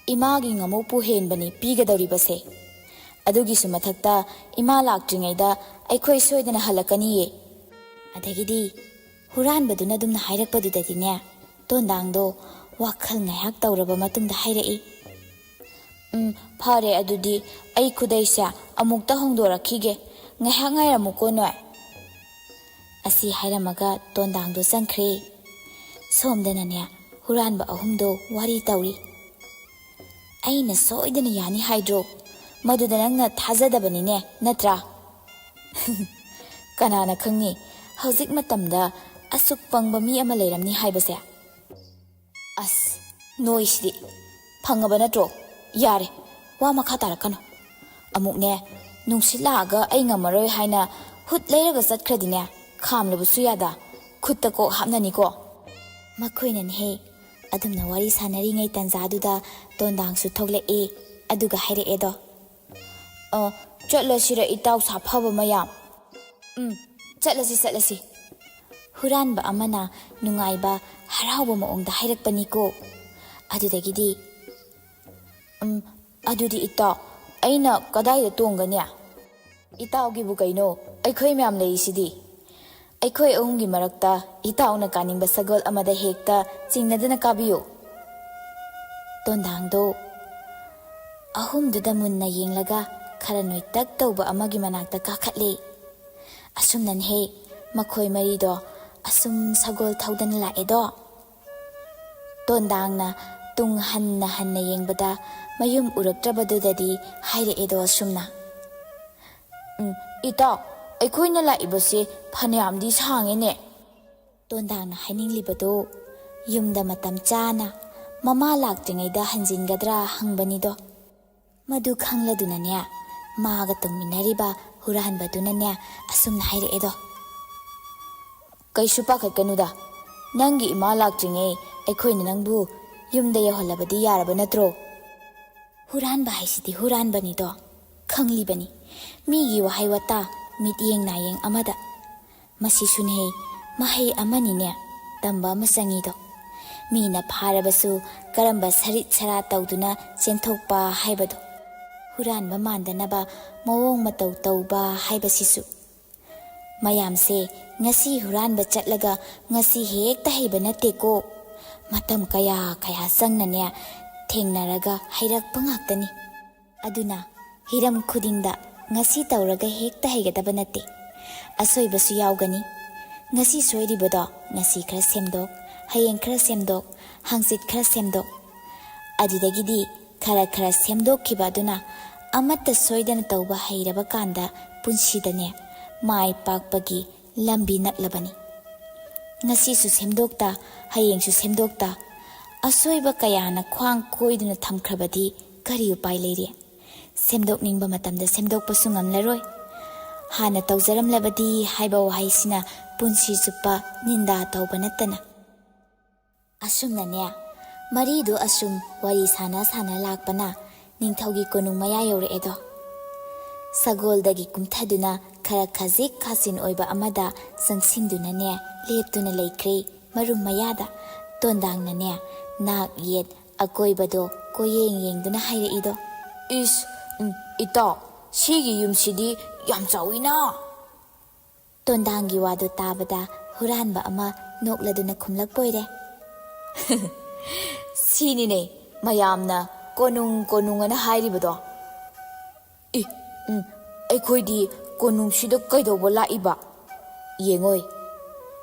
ꯏꯃꯥꯒꯤ ꯉꯃꯨꯛꯄꯨ ꯍꯦꯟꯕꯅꯤ ꯄꯤꯒꯗꯧꯔꯤꯕꯁꯦ, ꯑꯗꯨꯒꯤꯁꯨ ꯃꯊꯛꯇ ꯏꯃꯥ ꯂꯥꯛꯇ꯭ꯔꯤꯉꯩꯗ ꯑꯩꯈꯣꯏ ꯁꯣꯏꯗꯅ ꯍꯜꯂꯛꯀꯅꯤꯌꯦ꯫ ꯑꯗꯒꯤꯗꯤ ꯍꯨꯔꯥꯟꯕꯗꯨꯅ ꯑꯗꯨꯝꯅ ꯍꯥꯏꯔꯛꯄꯗꯨꯗꯗꯤꯅꯦ ꯇꯣꯟꯗꯥꯡꯗꯣ ꯋꯥꯈꯜ ꯉꯥꯏꯍꯥꯛ ꯇꯧꯔꯕ ꯃꯇꯨꯡꯗ ꯍꯥꯏꯔꯛꯏ, ꯐꯔꯦ ꯑꯗꯨꯗꯤ ꯑꯩ ꯈꯨꯗꯩꯁꯦ ꯑꯃꯨꯛꯇ ꯍꯣꯡꯗꯣꯔꯛꯈꯤꯒꯦ, ngahak ngairamuko noi. Asi hairamaga tondangdo changkhre. Somdanane huranba ahumdo wari tawri. Aina soidana yani haidro. Maduda nangna thajadabanine natra. Kanana khangni hauzik matamda asuk pangba mi ama leiramni haibase. As noisdi phangaba natro yare wa makha tarakano. Amukne nungsilaga ai ngamaroi haina hut leiraga chatkradine khamlabusu yada khutta ko hapnani ko. Makhoinan he adumna wari sanari ngai tanjaduda tondangsu thoglei aduga haire edo. Chatlashira itaw saphaba mayam. Chatlasi. Huranba amana nungaiba harauba maongda hairakpani ko. Adudagidi adudi itaw aina kadaida tonganya. Itawgi bu kaino aikhoi myam leisidi. Aikhoi ahumgi marakta itawna kaningba sagol amada hekta chingnadana kabiyo. Tondangdo ahumduda munna yenglaga khara noitak tawba amagi manakta kakhatle. Asumnan he makhoi marido asum sagol thawdana laedo. Tondangna tung hanna yengbada mayum uraktrabadudadi haire edo asumna. Itaw aikhoina laibase phanayamdi sangene. Tondangna haininglibado yumda matam chana mama laktingaida hanjingadra hangbanido. Madu khangladunane maga tungminariba huranbadunane asumna haire edo. Kaisu pakhatkanuda nangi ima laktingai aikhoina nangbu yumda yaholabadi yaraba natro. Huranba haisidi huranbanido khanglibani migi wahai wata mityeng nayeng amada masisune mahai amanine tamba masangido mina pharabasu karamba sarit sara tawduna chenthokpa haibado huranba mandanaba mawong matau tawba haibasisu mayamse ngasi huranba chatlaga ngasi hekta heiba nateko matam kaya sangnane thengnaraga hairakpa ngaktani aduna hiram khudingda ngasi tawraga hekta heigadaba nate asoibasu yawgani ngasi soiribado ngasi khara semdok hayeng khara semdok hangsit khara semdok adudagidi khara semdok khibaduna amatta soidana tawba heiraba kanda punsidane mai pakpagi lambi naklabani ngasi su semdokta hayeng su semdokta asoiba kayana khwang koiduna thamkhrabadi kari upai leire semdok ningba matamda semdok pasu ngamlaroi hana tawjaram labadi haiba wahaisina punsi chupa ninda tawba natana asumnane maridu asum wari sana lakpana ningthaugi konung maya yore edo sagoldagi kumthaduna khara khazik khasin oiba amada sangsingdunane leptuna leikre marum mayada tondangnane nak yet akoibado koyeng yengduna haire ido is ita sigi yumsidi yam chawina tondangi wadu tabada huranba ama nokladuna khumlak poire sinine mayamna konung ana hairibado aikhoidi konung sida kaidobo laiba yengoi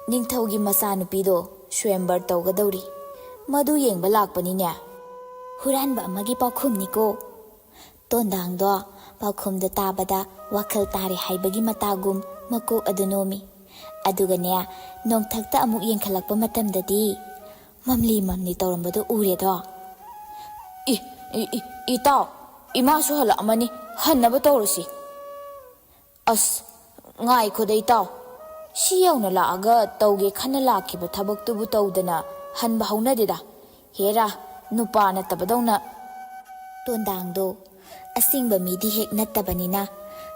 ningthaugi machanupido Swayamvar tawgadawri madu yengba lakpanine huranba amagi pakhumniko tondangdo pakhumda tabada wakhal tare haibagi matagum mako adunomi adugane nongthakta amuk yengkhalakpa matamdadi mamli tawrambado uredo itaw imasu hala amani hannaba tawrusi as ngai khodai taw si yauna laaga tawge khana lakhiba thabaktubu tawdana hanba haunadida hera nupana tabadawna tondangdo asingba midi hek nattabanina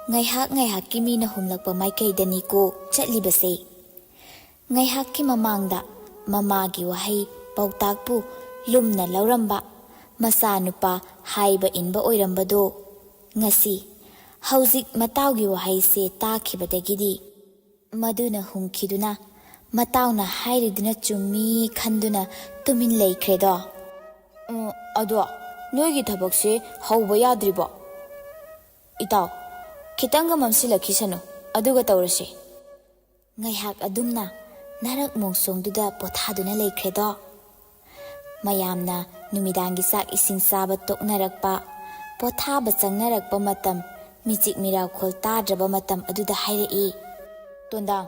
ngaihak ki mina humlakpa maikaidani ko chatlibase ngaihak ki mamangda mamagi wahai pautakpu lumna lauramba masa nupa haiba inba oirambado ngasi hauzik matawgi wahai se takhibadagidi maduna humkhiduna matawna hairiduna chummi khanduna tumin leikredo ado noigi thabakse hauba yadribo itaw Khitanga mamsilakhisanu aduga tawrasi. Ngaihak adumna narak mongsongduda pothaduna leikhredo. Mayamna numidangi sak ising saba toknarakpa pothaba changnarakpa matam michik miraw khol tadraba matam aduda hairei. Tondang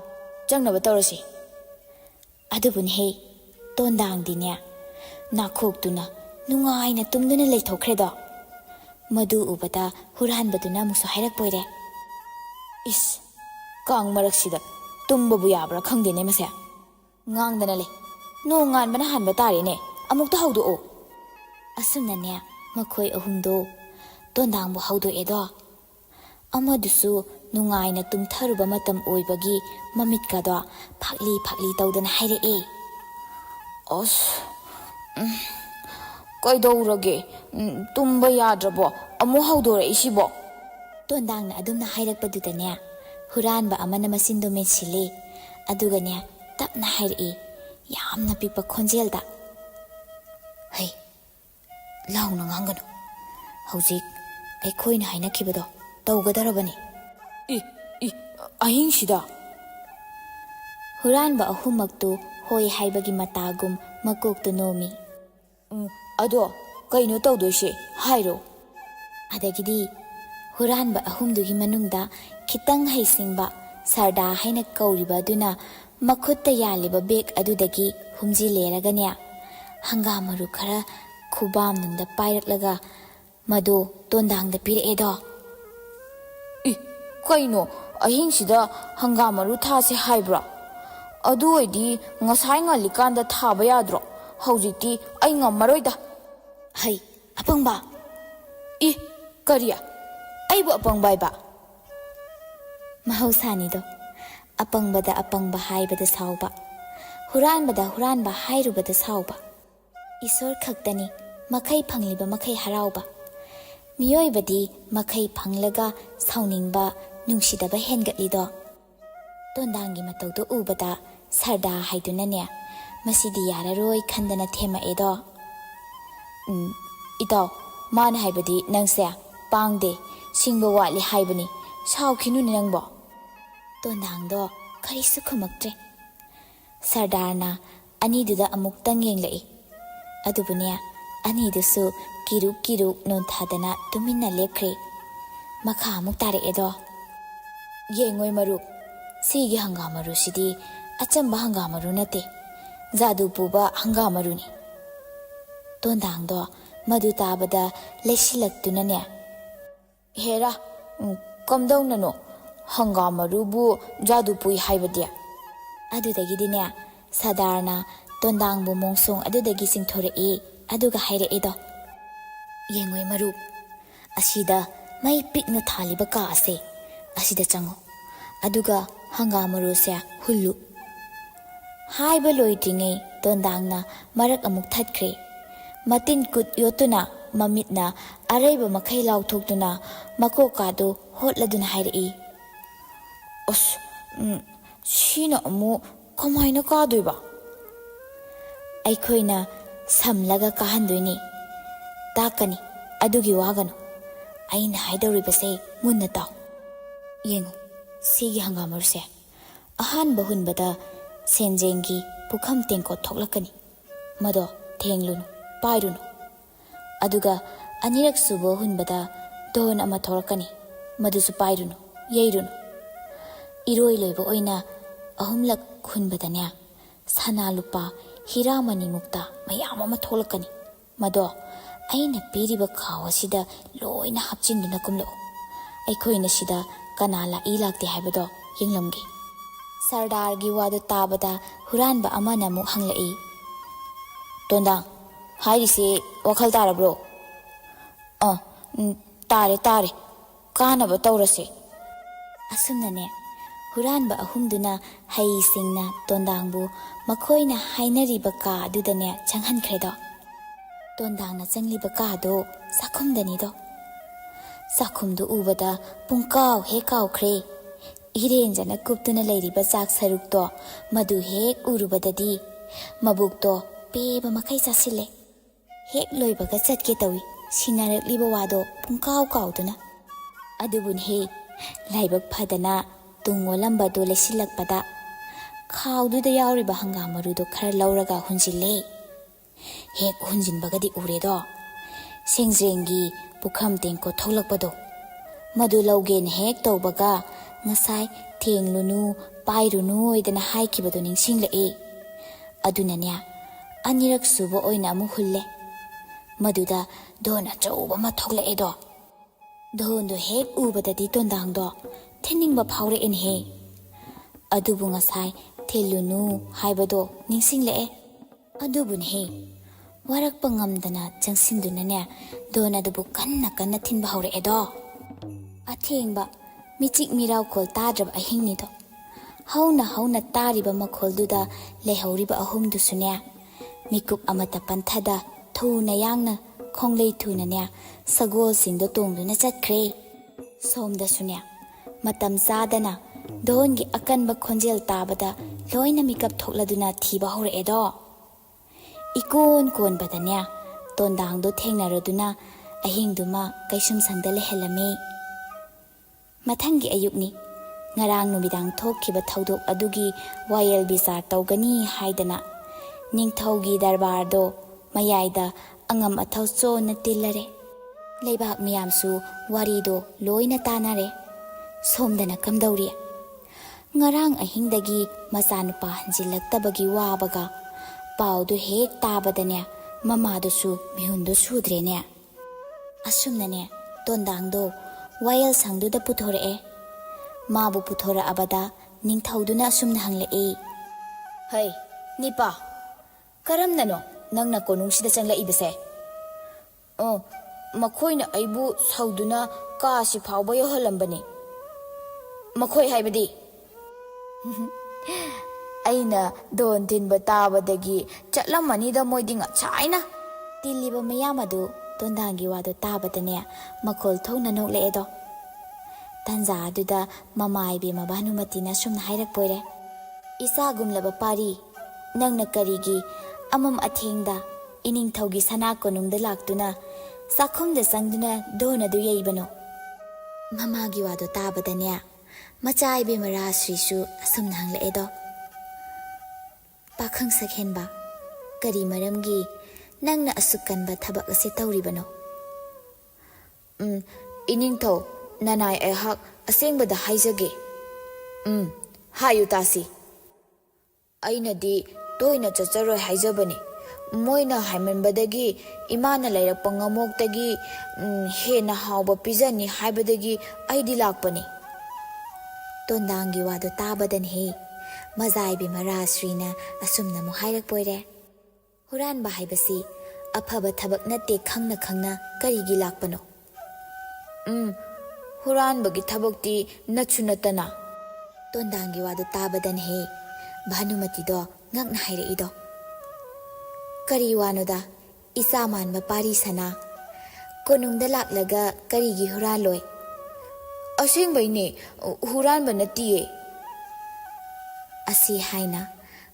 changnaba tawrasi. Adubun he tondang dinya nakhok-tuna nungaina tumduna leithokredo. Madu ubada huranbaduna musu hairak poire. Is kang maraksida tumbabu yabra khangdene mase. Ngangdana le nongan bana hanba tarene amukta haudo o. Asumnane makhoi ahumdo tondangbu haudo edo. Amadusu nungaina tumtharuba matam oibagi mamitkado phakli phakli tawdana hairei. Os Kaidorage tumba yadrabo amu haudore isibo. Tondangna adumna hairakpadudane huranba amana masindo mensile adugane tapna hairei yamna pipa khonjelda. Hey launa nganganu hojik aikhoina hainakibodo tawgadarabani. Ahing sida huranba ahumaktu hoi haibagi matagum makoktu nomi. Ado kaino tawdoise hairo. Adagidi huranba ahumdugi manungda khitang haisingba sarda haina kauriba aduna makhutta yaliba beg adudagi humji leraganya hangam maru khara khubam nungda pairaklaga mado tondangda pireedo. Kaino ahing sida hangam maru thase haibra. Adu oidi ngasai ngalikanda thaba yadro. Hojikti ai ngammaroida. Hai apangba. Kariya aibu apangbai ba. Mahausanido apangbada apangba haibada sauba huranbada huranba hairubada sauba. Isor khaktani makai phangliba makai harauba. Miyoibadi makai phanglaga sauningba nungsidaba hengatlido. Tondangi matawdo ubada sarda haidunane masidi yararoi khandana thema edo. Itaw mana haibadi nangse pangde singba watli haibani saukhinu ni nangbo. Tondangdo karisu khumaktre. Sardarna aniduda amuktang yenglai. Adubune anidusu kiruk kiruk nonthadana tuminna lekre. Makha amuk tare edo. Yengoi maru sigi hangam maru sidi achamba hangam maru nate. Zadu puba hangam maru ni. Tondangdo madu tabada lesilaktunane. Hera kamdaunano hangam maru bu jadu pui haibadi. Adudagidine sadarna tondangbu mongsong adudagi singthorei aduga hairei. Yengoi maru asida mai pikna thaliba ka ase asida chango aduga hangam maru se hullu. Haiba loitringai tondangna marak amuk thatkre. Matin kut yotuna mamitna araiba makai lauthokduna makokado hotladuna hairei. Os shina amu kamaina kadoiba. Aikhoina samlaga kahandoini. Takani adugi waganu. Aina haidoribase munna taw. Yengu sigi hangam maru se ahanba hunbada senjengi pukham tengko thoklakani. Mado thenglunu pairunu. Aduga anirak subo hunbada don ama thorakani. Madusu pairunu yeirunu. Iroi loiba oina ahumlak hunbadanya sana lupa hiramani mukta mayam ama tholakani. Mado aina piriba khawa sida loina hapchinduna kumlo. Aikhoina sida kanala ilakte haibado yenglamgi. Sardargi wadu tabada huranba amana mu hanglai. Tondang hairisi wakhal tarabro. Tare kanaba tawrase. Asumnane huranba ahumduna hai singna tondangbu makhoina hainariba ka adudane changhankredo. Tondangna changliba ka do sakhumdanido. Sakhumdu ubada pungkaw he kawkhre. Irenjana kuptuna leiriba chak sarukto madu hek urubadadi mabukto peba makai chasile. Hek loibaga chatke tawi sinarakliba wado pungkaw kawduna. Adubun he Laibak phadana tungolambado lesilakpada khawduda yauriba hangam marudo khara lauraga hunjille. Hek hunjinbagadi uredo sengzrengi pukham tengko tholakpado madu laugen hek tawbaga ngasai thenglunu pairunu oidana haikibado ningsinglai. Adunanya anirak suba oina amu hulle. Maduda don achauba ma thoklae do. Don do hek ubadadi tondang do theningba phawre en he. Adubu ngasai thelunu haibado ningsinglai. Adubun he warakpa ngamdana changsindunane don adubu kanna kanna thinba hawre edo. Athengba michik mirau khol tadrab ahingni do. Hauna tariba makholduda lehoriba ahumdusune mikup amata panthada thuna yangna khonglei thunane sagol singdo tongduna chatkre. Somda sune matam zadana dongi akanba khonjel tabada loina mikap thokladuna thiba hore edo. Ikon kon badanya tondangdo thengnaroduna ahingduma kaisum sangda lehelami. Mathangi ayukni ngarang numidang thokkiba thaudok adugi wayel bizar tawgani haidana ningthaugi darbardo mayaida angam athau chona tillare. Leibak miyamsu warido loina tanare. Somdana kamdauri ngarang ahingdagi masanupa hanjilaktabagi wabaga paudu hek tabadane mamadusu mihundo sudrene. Asumnane tondangdo wayel sangduda puthore. Mabu puthora abada ningthauduna asumna hanglai. Hey nipa karam nano nangna konungsida changla ibase. Makhoina aibu sauduna kasi phawba yohalambani. Makhoi haibadi aina don tinba tabadagi chatlamanida moidinga chaina. Tiliba mayamadu tondangi wado tabadane makhol thongna nokle edo. Tanza aduda mamaibe mabanumatina sumna hairak poire. Isa gumlaba pari nangna karigi amam athengda ining thaugi sana konungda laktuna sakhumda sangduna dona du yeibano. Mamagi wado tabadane machaibe mara srisu asumna hangla edo. Pakhang sakhenba kari maramgi nangna asukanba thabak ase tawribano. Ining thau nanai ehak asengbada haijage. Hayu tasi. Ainadi toina chacharoi haijabani. Moina haimanbadagi imana lairakpa ngamoktagi hena hawba pizani haibadagi aidi lakpani. Tondangi wado tabadan he mazaibi marasrina asumna mu hairak poire. Huranba haibasi afaba thabak natte khangna khangna karigi lakpano. Huranbagi thabakti nachu natana. Tondangi wado tabadan he Bhanumati do ngakna hairaido. Kari wanoda isa manba pari sana konungda laklaga karigi huraloi. Asengbaine huranba natiye. Asi haina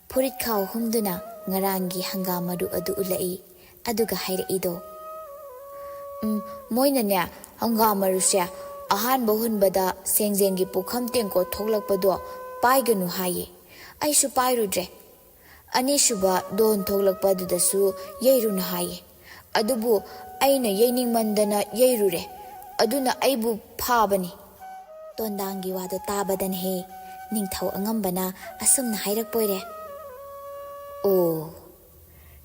furit khaw humduna ngarangi hangam maru adu ulai aduga hairaido. Moinane hangam maru se ahanba hunbada sengzengi pukham tengko thoklakpado paiganu haye. Aisu pairudre. Anishuba don thoklakpadudasu yeiruna haye. Adubu aina yeiningmandana yeirure. Aduna aibu phabani. Tondangi wado tabadan he ningthau angambana asumna hairak poire.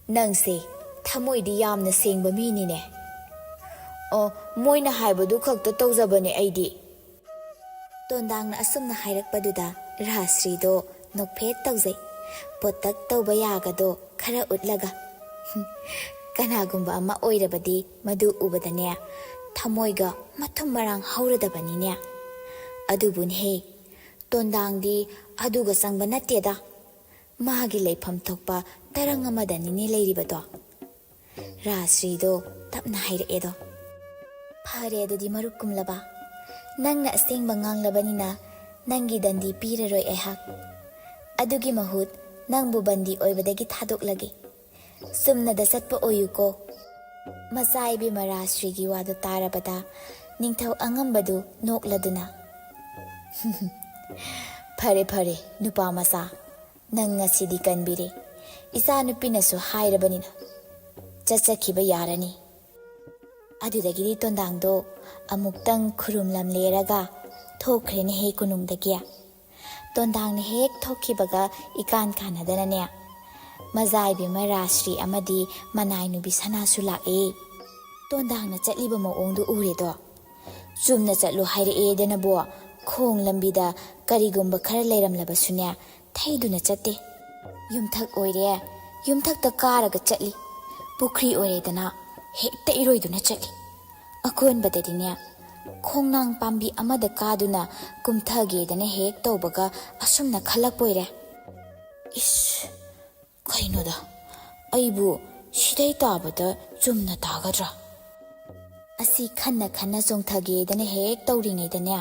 Nangse thamoidi yamna sengba minine. Moina haibadu khakta tawjabane aidi. Tondangna asumna hairakpaduda Rahasrido nokphet tawjai. Potak tawba yagado khara utlaga. Kanagumba ama oirabadi madu ubadane thamoiga mathum marang hauradabani. Adubun he tondangdi aduga sangba natteda. Magi leifam thokpa tarang amadani leiribado. Rahasrido tapna hairaedo. Phare adudi marup kumlaba. Nangna asengba nganglabanina nangi dandi piraroi ehak. Adugi mahut nangbu bandi oibadagi thadoklagi. Sumnada satpa oyuko. Masaibi Marasrigi wado tarabada ningthau angambadu nokladuna ꯐꯔꯦ ꯐꯔꯦ ꯅꯨꯄꯥ ꯃꯆꯥ, ꯅꯪ ꯉꯁꯤꯗꯤ ꯀꯟꯕꯤꯔꯦ. ꯏꯆꯥ ꯅꯨꯄꯤꯅꯁꯨ ꯍꯥꯏꯔꯕꯅꯤꯅ ꯆꯠꯆꯈꯤꯕ ꯌꯥꯔꯅꯤ. ꯑꯗꯨꯗꯒꯤꯗꯤ ꯇꯣꯟꯗꯥꯡꯗꯣ ꯑꯃꯨꯛꯇꯪ ꯈꯨꯔꯨꯝꯂꯝ ꯂꯦꯔꯒ ꯊꯣꯛꯈ꯭ꯔꯦꯅꯦ ꯍꯦꯛ ꯀꯣꯅꯨꯡꯗꯒꯤ. ꯇꯣꯟꯗꯥꯡꯅ ꯍꯦꯛ ꯊꯣꯛꯈꯤꯕꯒ ꯏꯀꯥꯟ ꯀꯥꯟꯅꯗꯅꯅꯦ ꯃꯖꯥꯏꯕꯦꯝꯃ ꯔꯥꯖꯁ꯭ꯔꯤ ꯑꯃꯗꯤ ꯃꯅꯥꯏꯅꯨꯕꯤ ꯁꯅꯥꯁꯨ ꯂꯥꯛꯑꯦ. ꯇꯣꯟꯗꯥꯡꯅ ꯆꯠꯂꯤꯕ ꯃꯑꯣꯡꯗꯨ ꯎꯔꯦꯗꯣ. ꯆꯨꯝꯅ ꯆꯠꯂꯨ ꯍꯥꯏꯔꯛꯑꯦꯗꯅꯕꯣ ꯈꯣꯡ ꯂꯝꯕꯤꯗ ꯀꯔꯤꯒꯨꯝꯕ ꯈꯔ ꯂꯩꯔꯝꯂꯕꯁꯨꯅꯦ ꯊꯩꯗꯨꯅ ꯆꯠꯇꯦ. ꯌꯨꯝꯊꯛ ꯑꯣꯏꯔꯦ, ꯌꯨꯝꯊꯛꯇ ꯀꯥꯔꯒ ꯆꯠꯂꯤ. ꯄꯨꯈ꯭ꯔꯤ ꯑꯣꯏꯔꯦꯗꯅ ꯍꯦꯛꯇ ꯏꯔꯣꯏꯗꯨꯅ ꯆꯠꯂꯤ. ꯑꯀꯣꯟꯕꯗꯗꯤꯅꯦ ꯈꯣꯡꯅꯥꯡ ꯄꯥꯝꯕꯤ ꯑꯃꯗ ꯀꯥꯗꯨꯅ ꯀꯨꯝꯊꯒꯦꯗꯅ ꯍꯦꯛ ꯇꯧꯕꯒ ꯑꯁꯨꯝꯅ ꯈꯜꯂꯛꯄꯣꯏꯔꯦ. ꯏꯁ, ꯀꯩꯅꯣꯗ, ꯑꯩꯕꯨ ꯁꯤꯗꯩ ꯇꯥꯕꯗ ꯆꯨꯝꯅ ꯇꯥꯒꯗ꯭ꯔꯥ? ꯑꯁꯤ ꯈꯟꯅ ꯈꯟꯅ ꯆꯣꯡꯊꯒꯦꯗꯅ ꯍꯦꯛ ꯇꯧꯔꯤꯉꯩꯗꯅꯦ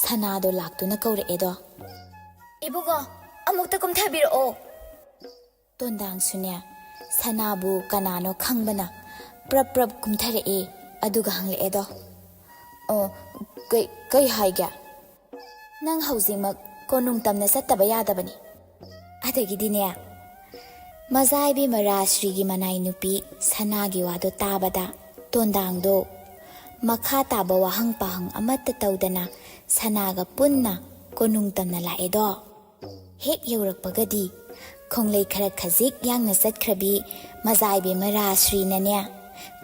ꯁꯅꯥꯗꯣ ꯂꯥꯛꯇꯨꯅ ꯀꯧꯔꯛꯑꯦꯗꯣ. ꯏꯕꯨꯡꯉꯣ, ꯑꯃꯨꯛꯇ ꯀꯨꯝꯊꯕꯤꯔꯛꯑꯣ. ꯇꯣꯟꯗꯥꯡꯁꯨꯅꯦ ꯁꯅꯥꯕꯨ ꯀꯅꯥꯅꯣ ꯈꯪꯕꯅ ꯄ꯭ꯔꯞ ꯄ꯭ꯔꯞ ꯀꯨꯝꯊꯔꯛꯑꯦ. ꯑꯗꯨꯒ ꯍꯪꯂꯛꯑꯦꯗꯣ. ꯀꯩ ꯍꯥꯏꯒꯦ? ꯅꯪ ꯍꯧꯖꯤꯛꯃꯛ ꯀꯣꯅꯨꯡ ꯇꯝꯅ ꯆꯠꯇꯕ ꯌꯥꯗꯕꯅꯤ. ꯑꯗꯒꯤꯗꯤꯅꯦ ꯃꯖꯥꯏꯕꯦꯝꯃ ꯔꯥꯖꯁ꯭ꯔꯤꯒꯤ ꯃꯅꯥꯏ ꯅꯨꯄꯤ ꯁꯅꯥꯒꯤ ꯋꯥꯗꯣ ꯇꯥꯕꯗ ꯇꯣꯟꯗꯥꯡꯗꯣ ꯃꯈꯥ ꯇꯥꯕ ꯋꯥꯍꯪ ꯄꯥꯍꯪ ꯑꯃꯠꯇ ꯇꯧꯗꯅ ꯁꯅꯥꯒ ꯄꯨꯟꯅ ꯀꯣꯅꯨꯡ ꯇꯝꯅ ꯂꯥꯛꯑꯦꯗꯣ. ꯍꯦꯛ ꯌꯧꯔꯛꯄꯒꯗꯤ ꯈꯣꯡꯂꯩ ꯈꯔ ꯈꯖꯤꯛ ꯌꯥꯡꯅ ꯆꯠꯈ꯭ꯔꯕꯤ ꯃꯖꯥꯏꯕꯦꯝꯃ ꯔꯥꯖꯁ꯭ꯔꯤꯅꯅꯦ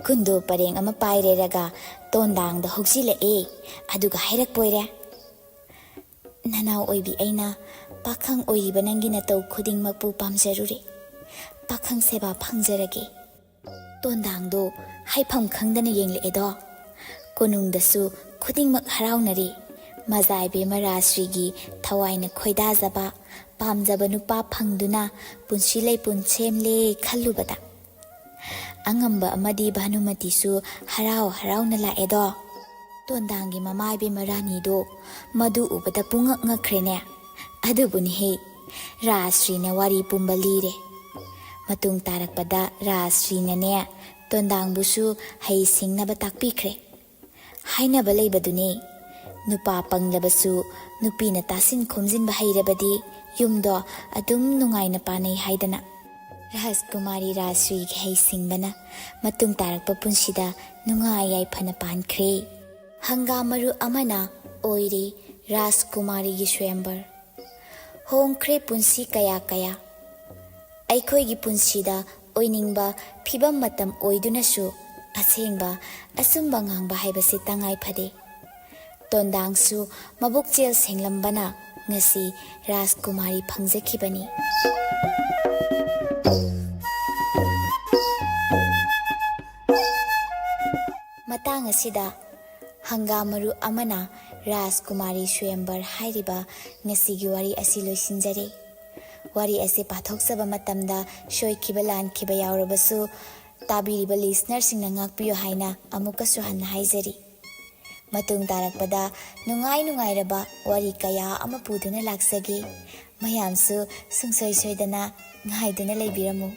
ꯀꯨꯟꯗꯣ ꯄꯔꯦꯡ ꯑꯃ ꯄꯥꯏꯔꯦꯔꯒ ꯇꯣꯟꯗꯥꯡꯗ ꯍꯧꯖꯤꯜꯂꯛꯑꯦ. ꯑꯗꯨꯒ ꯍꯥꯏꯔꯛꯄꯣꯏꯔꯦ. ꯅꯅꯥꯎ ꯑꯣꯏꯕꯤ ꯑꯩꯅ ꯄꯥꯈꯪ ꯑꯣꯏꯔꯤꯕ ꯅꯪꯒꯤ ꯅꯇꯧ ꯈꯨꯗꯤꯡꯃꯛꯄꯨ ꯄꯥꯝꯖꯔꯨꯔꯦ. ꯄꯥꯈꯪ ꯁꯦꯕꯥ ꯐꯪꯖꯔꯒꯦ. ꯇꯣꯟꯗꯥꯡꯗꯣ ꯍꯥꯏꯐꯝ ꯈꯪꯗꯅ ꯌꯦꯡꯂꯛꯑꯦꯗꯣ. ꯀꯣꯅꯨꯡꯗꯁꯨ ꯈꯨꯗꯤꯡꯃꯛ ꯍꯔꯥꯎꯅꯔꯤ. ꯃꯖꯥꯏꯕꯦꯝꯃ ꯔꯥꯖꯁ꯭ꯔꯤꯒꯤ ꯊꯋꯥꯏꯅ ꯈꯣꯏꯗꯥꯖꯕ ꯄꯥꯝꯖꯕ ꯅꯨꯄꯥ ꯐꯪꯗꯨꯅ ꯄꯨꯟꯁꯤ ꯂꯩꯄꯨꯟ ꯁꯦꯝꯂꯦ ꯈꯜꯂꯨꯕꯗ. ꯑꯉꯝꯕ ꯑꯃꯗꯤ ꯚꯥꯅꯨꯃꯇꯤꯁꯨ ꯍꯔꯥꯎ ꯍꯔꯥꯎꯅ ꯂꯥꯛꯑꯦꯗꯣ. ꯇꯣꯟꯗꯥꯡꯒꯤ ꯃꯃꯥꯏꯕꯦꯝꯃ ꯔꯥꯅꯤꯗꯣ ꯃꯗꯨ ꯎꯕꯗ ꯄꯨꯡꯉꯛ ꯉꯛꯈ꯭ꯔꯦꯅꯦ. ꯑꯗꯨꯕꯨꯅꯤꯍꯦ ꯔꯥꯖꯁ꯭ꯔꯤꯅ ꯋꯥꯔꯤ ꯄꯨꯝꯕ ꯂꯤꯔꯦ. ꯃꯇꯨꯡ ꯇꯥꯔꯛꯄꯗ ꯔꯥꯖꯁ꯭ꯔꯤꯅꯅꯦ ꯇꯣꯟꯗꯥꯡꯕꯨꯁꯨ ꯍꯩ ꯁꯤꯡꯅꯕ ꯇꯥꯛꯄꯤꯈ꯭ꯔꯦ. ꯍꯥꯏꯅꯕ ꯂꯩꯕꯗꯨꯅꯤ, ꯅꯨꯄꯥ ꯄꯪꯂꯕꯁꯨ ꯅꯨꯄꯤꯅ ꯇꯥꯁꯤꯟ ꯈꯣꯝꯖꯤꯟꯕ ꯍꯩꯔꯕꯗꯤ ꯌꯨꯝꯗꯣ ꯑꯗꯨꯝ ꯅꯨꯡꯉꯥꯏꯅ ꯄꯥꯅꯩ ꯍꯥꯏꯗꯅ. ꯔꯥꯖꯀꯨꯃꯥꯔꯤ ꯔꯥꯖꯁ꯭ꯔꯤꯒꯤ ꯍꯩꯁꯤꯡꯕꯅ ꯃꯇꯨꯡ ꯇꯥꯔꯛꯄ ꯄꯨꯟꯁꯤꯗ ꯅꯨꯡꯉꯥꯏ ꯌꯥꯏꯐꯅ ꯄꯥꯟꯈ꯭ꯔꯦ. ꯍꯪꯒꯥꯝ ꯃꯔꯨ ꯑꯃꯅ ꯑꯣꯏꯔꯦ ꯔꯥꯖꯀꯨꯃꯥꯔꯤꯒꯤ ꯁ꯭ꯋꯌꯝꯕꯔ. ꯍꯣꯡꯈ꯭ꯔꯦ ꯄꯨꯟꯁꯤ ꯀꯌꯥ ꯀꯌꯥ. ꯑꯩꯈꯣꯏꯒꯤ ꯄꯨꯟꯁꯤꯗ ꯑꯣꯏꯅꯤꯡꯕ ꯐꯤꯕꯝ ꯃꯇꯝ ꯑꯣꯏꯗꯨꯅꯁꯨ ꯑꯁꯦꯡꯕ ꯑꯆꯨꯝꯕ ꯉꯥꯡꯕ ꯍꯥꯏꯕꯁꯤ ꯇꯉꯥꯏ ꯐꯗꯦ. ꯇꯣꯟꯗꯥꯡꯁꯨ ꯃꯕꯨꯛꯆꯦꯜ ꯁꯦꯡꯂꯝꯕꯅ ꯉꯁꯤ ꯔꯥꯖꯀꯨꯃꯥꯔꯤ ꯐꯪꯖꯈꯤꯕꯅꯤ. ꯃꯇꯥꯡ ꯑꯁꯤꯗ ꯍꯪꯒꯥꯝ ꯃꯔꯨ ꯑꯃꯅ ꯔꯥꯖꯀꯨꯃꯥꯔꯤ ꯁ꯭ꯋꯌꯝꯕꯔ ꯍꯥꯏꯔꯤꯕ ꯉꯁꯤꯒꯤ ꯋꯥꯔꯤ ꯑꯁꯤ ꯂꯣꯏꯁꯤꯟꯖꯔꯦ. ꯋꯥꯔꯤ ꯑꯁꯤ ꯄꯥꯊꯣꯛꯆꯕ ꯃꯇꯝꯗ ꯁꯣꯏꯈꯤꯕ ꯂꯥꯟꯈꯤꯕ ꯌꯥꯎꯔꯕꯁꯨ ꯇꯥꯕꯤꯔꯤꯕ ꯂꯤꯁꯅꯔꯁꯤꯡꯅ ꯉꯥꯛꯄꯤꯌꯨ ꯍꯥꯏꯅ ꯑꯃꯨꯛꯀꯁꯨ ꯍꯟꯅ ꯍꯥꯏꯖꯔꯤ. ꯃꯇꯨꯡ ꯇꯥꯔꯛꯄꯗ ꯅꯨꯡꯉꯥꯏ ꯅꯨꯡꯉꯥꯏꯔꯕ ꯋꯥꯔꯤ ꯀꯌꯥ ꯑꯃ ꯄꯨꯗꯨꯅ ꯂꯥꯛꯆꯒꯦ. ꯃꯌꯥꯝꯁꯨ ꯁꯨꯡꯁꯣꯏ ꯁꯣꯏꯗꯅ ꯉꯥꯏꯗꯨꯅ ꯂꯩꯕꯤꯔꯝꯃꯨ.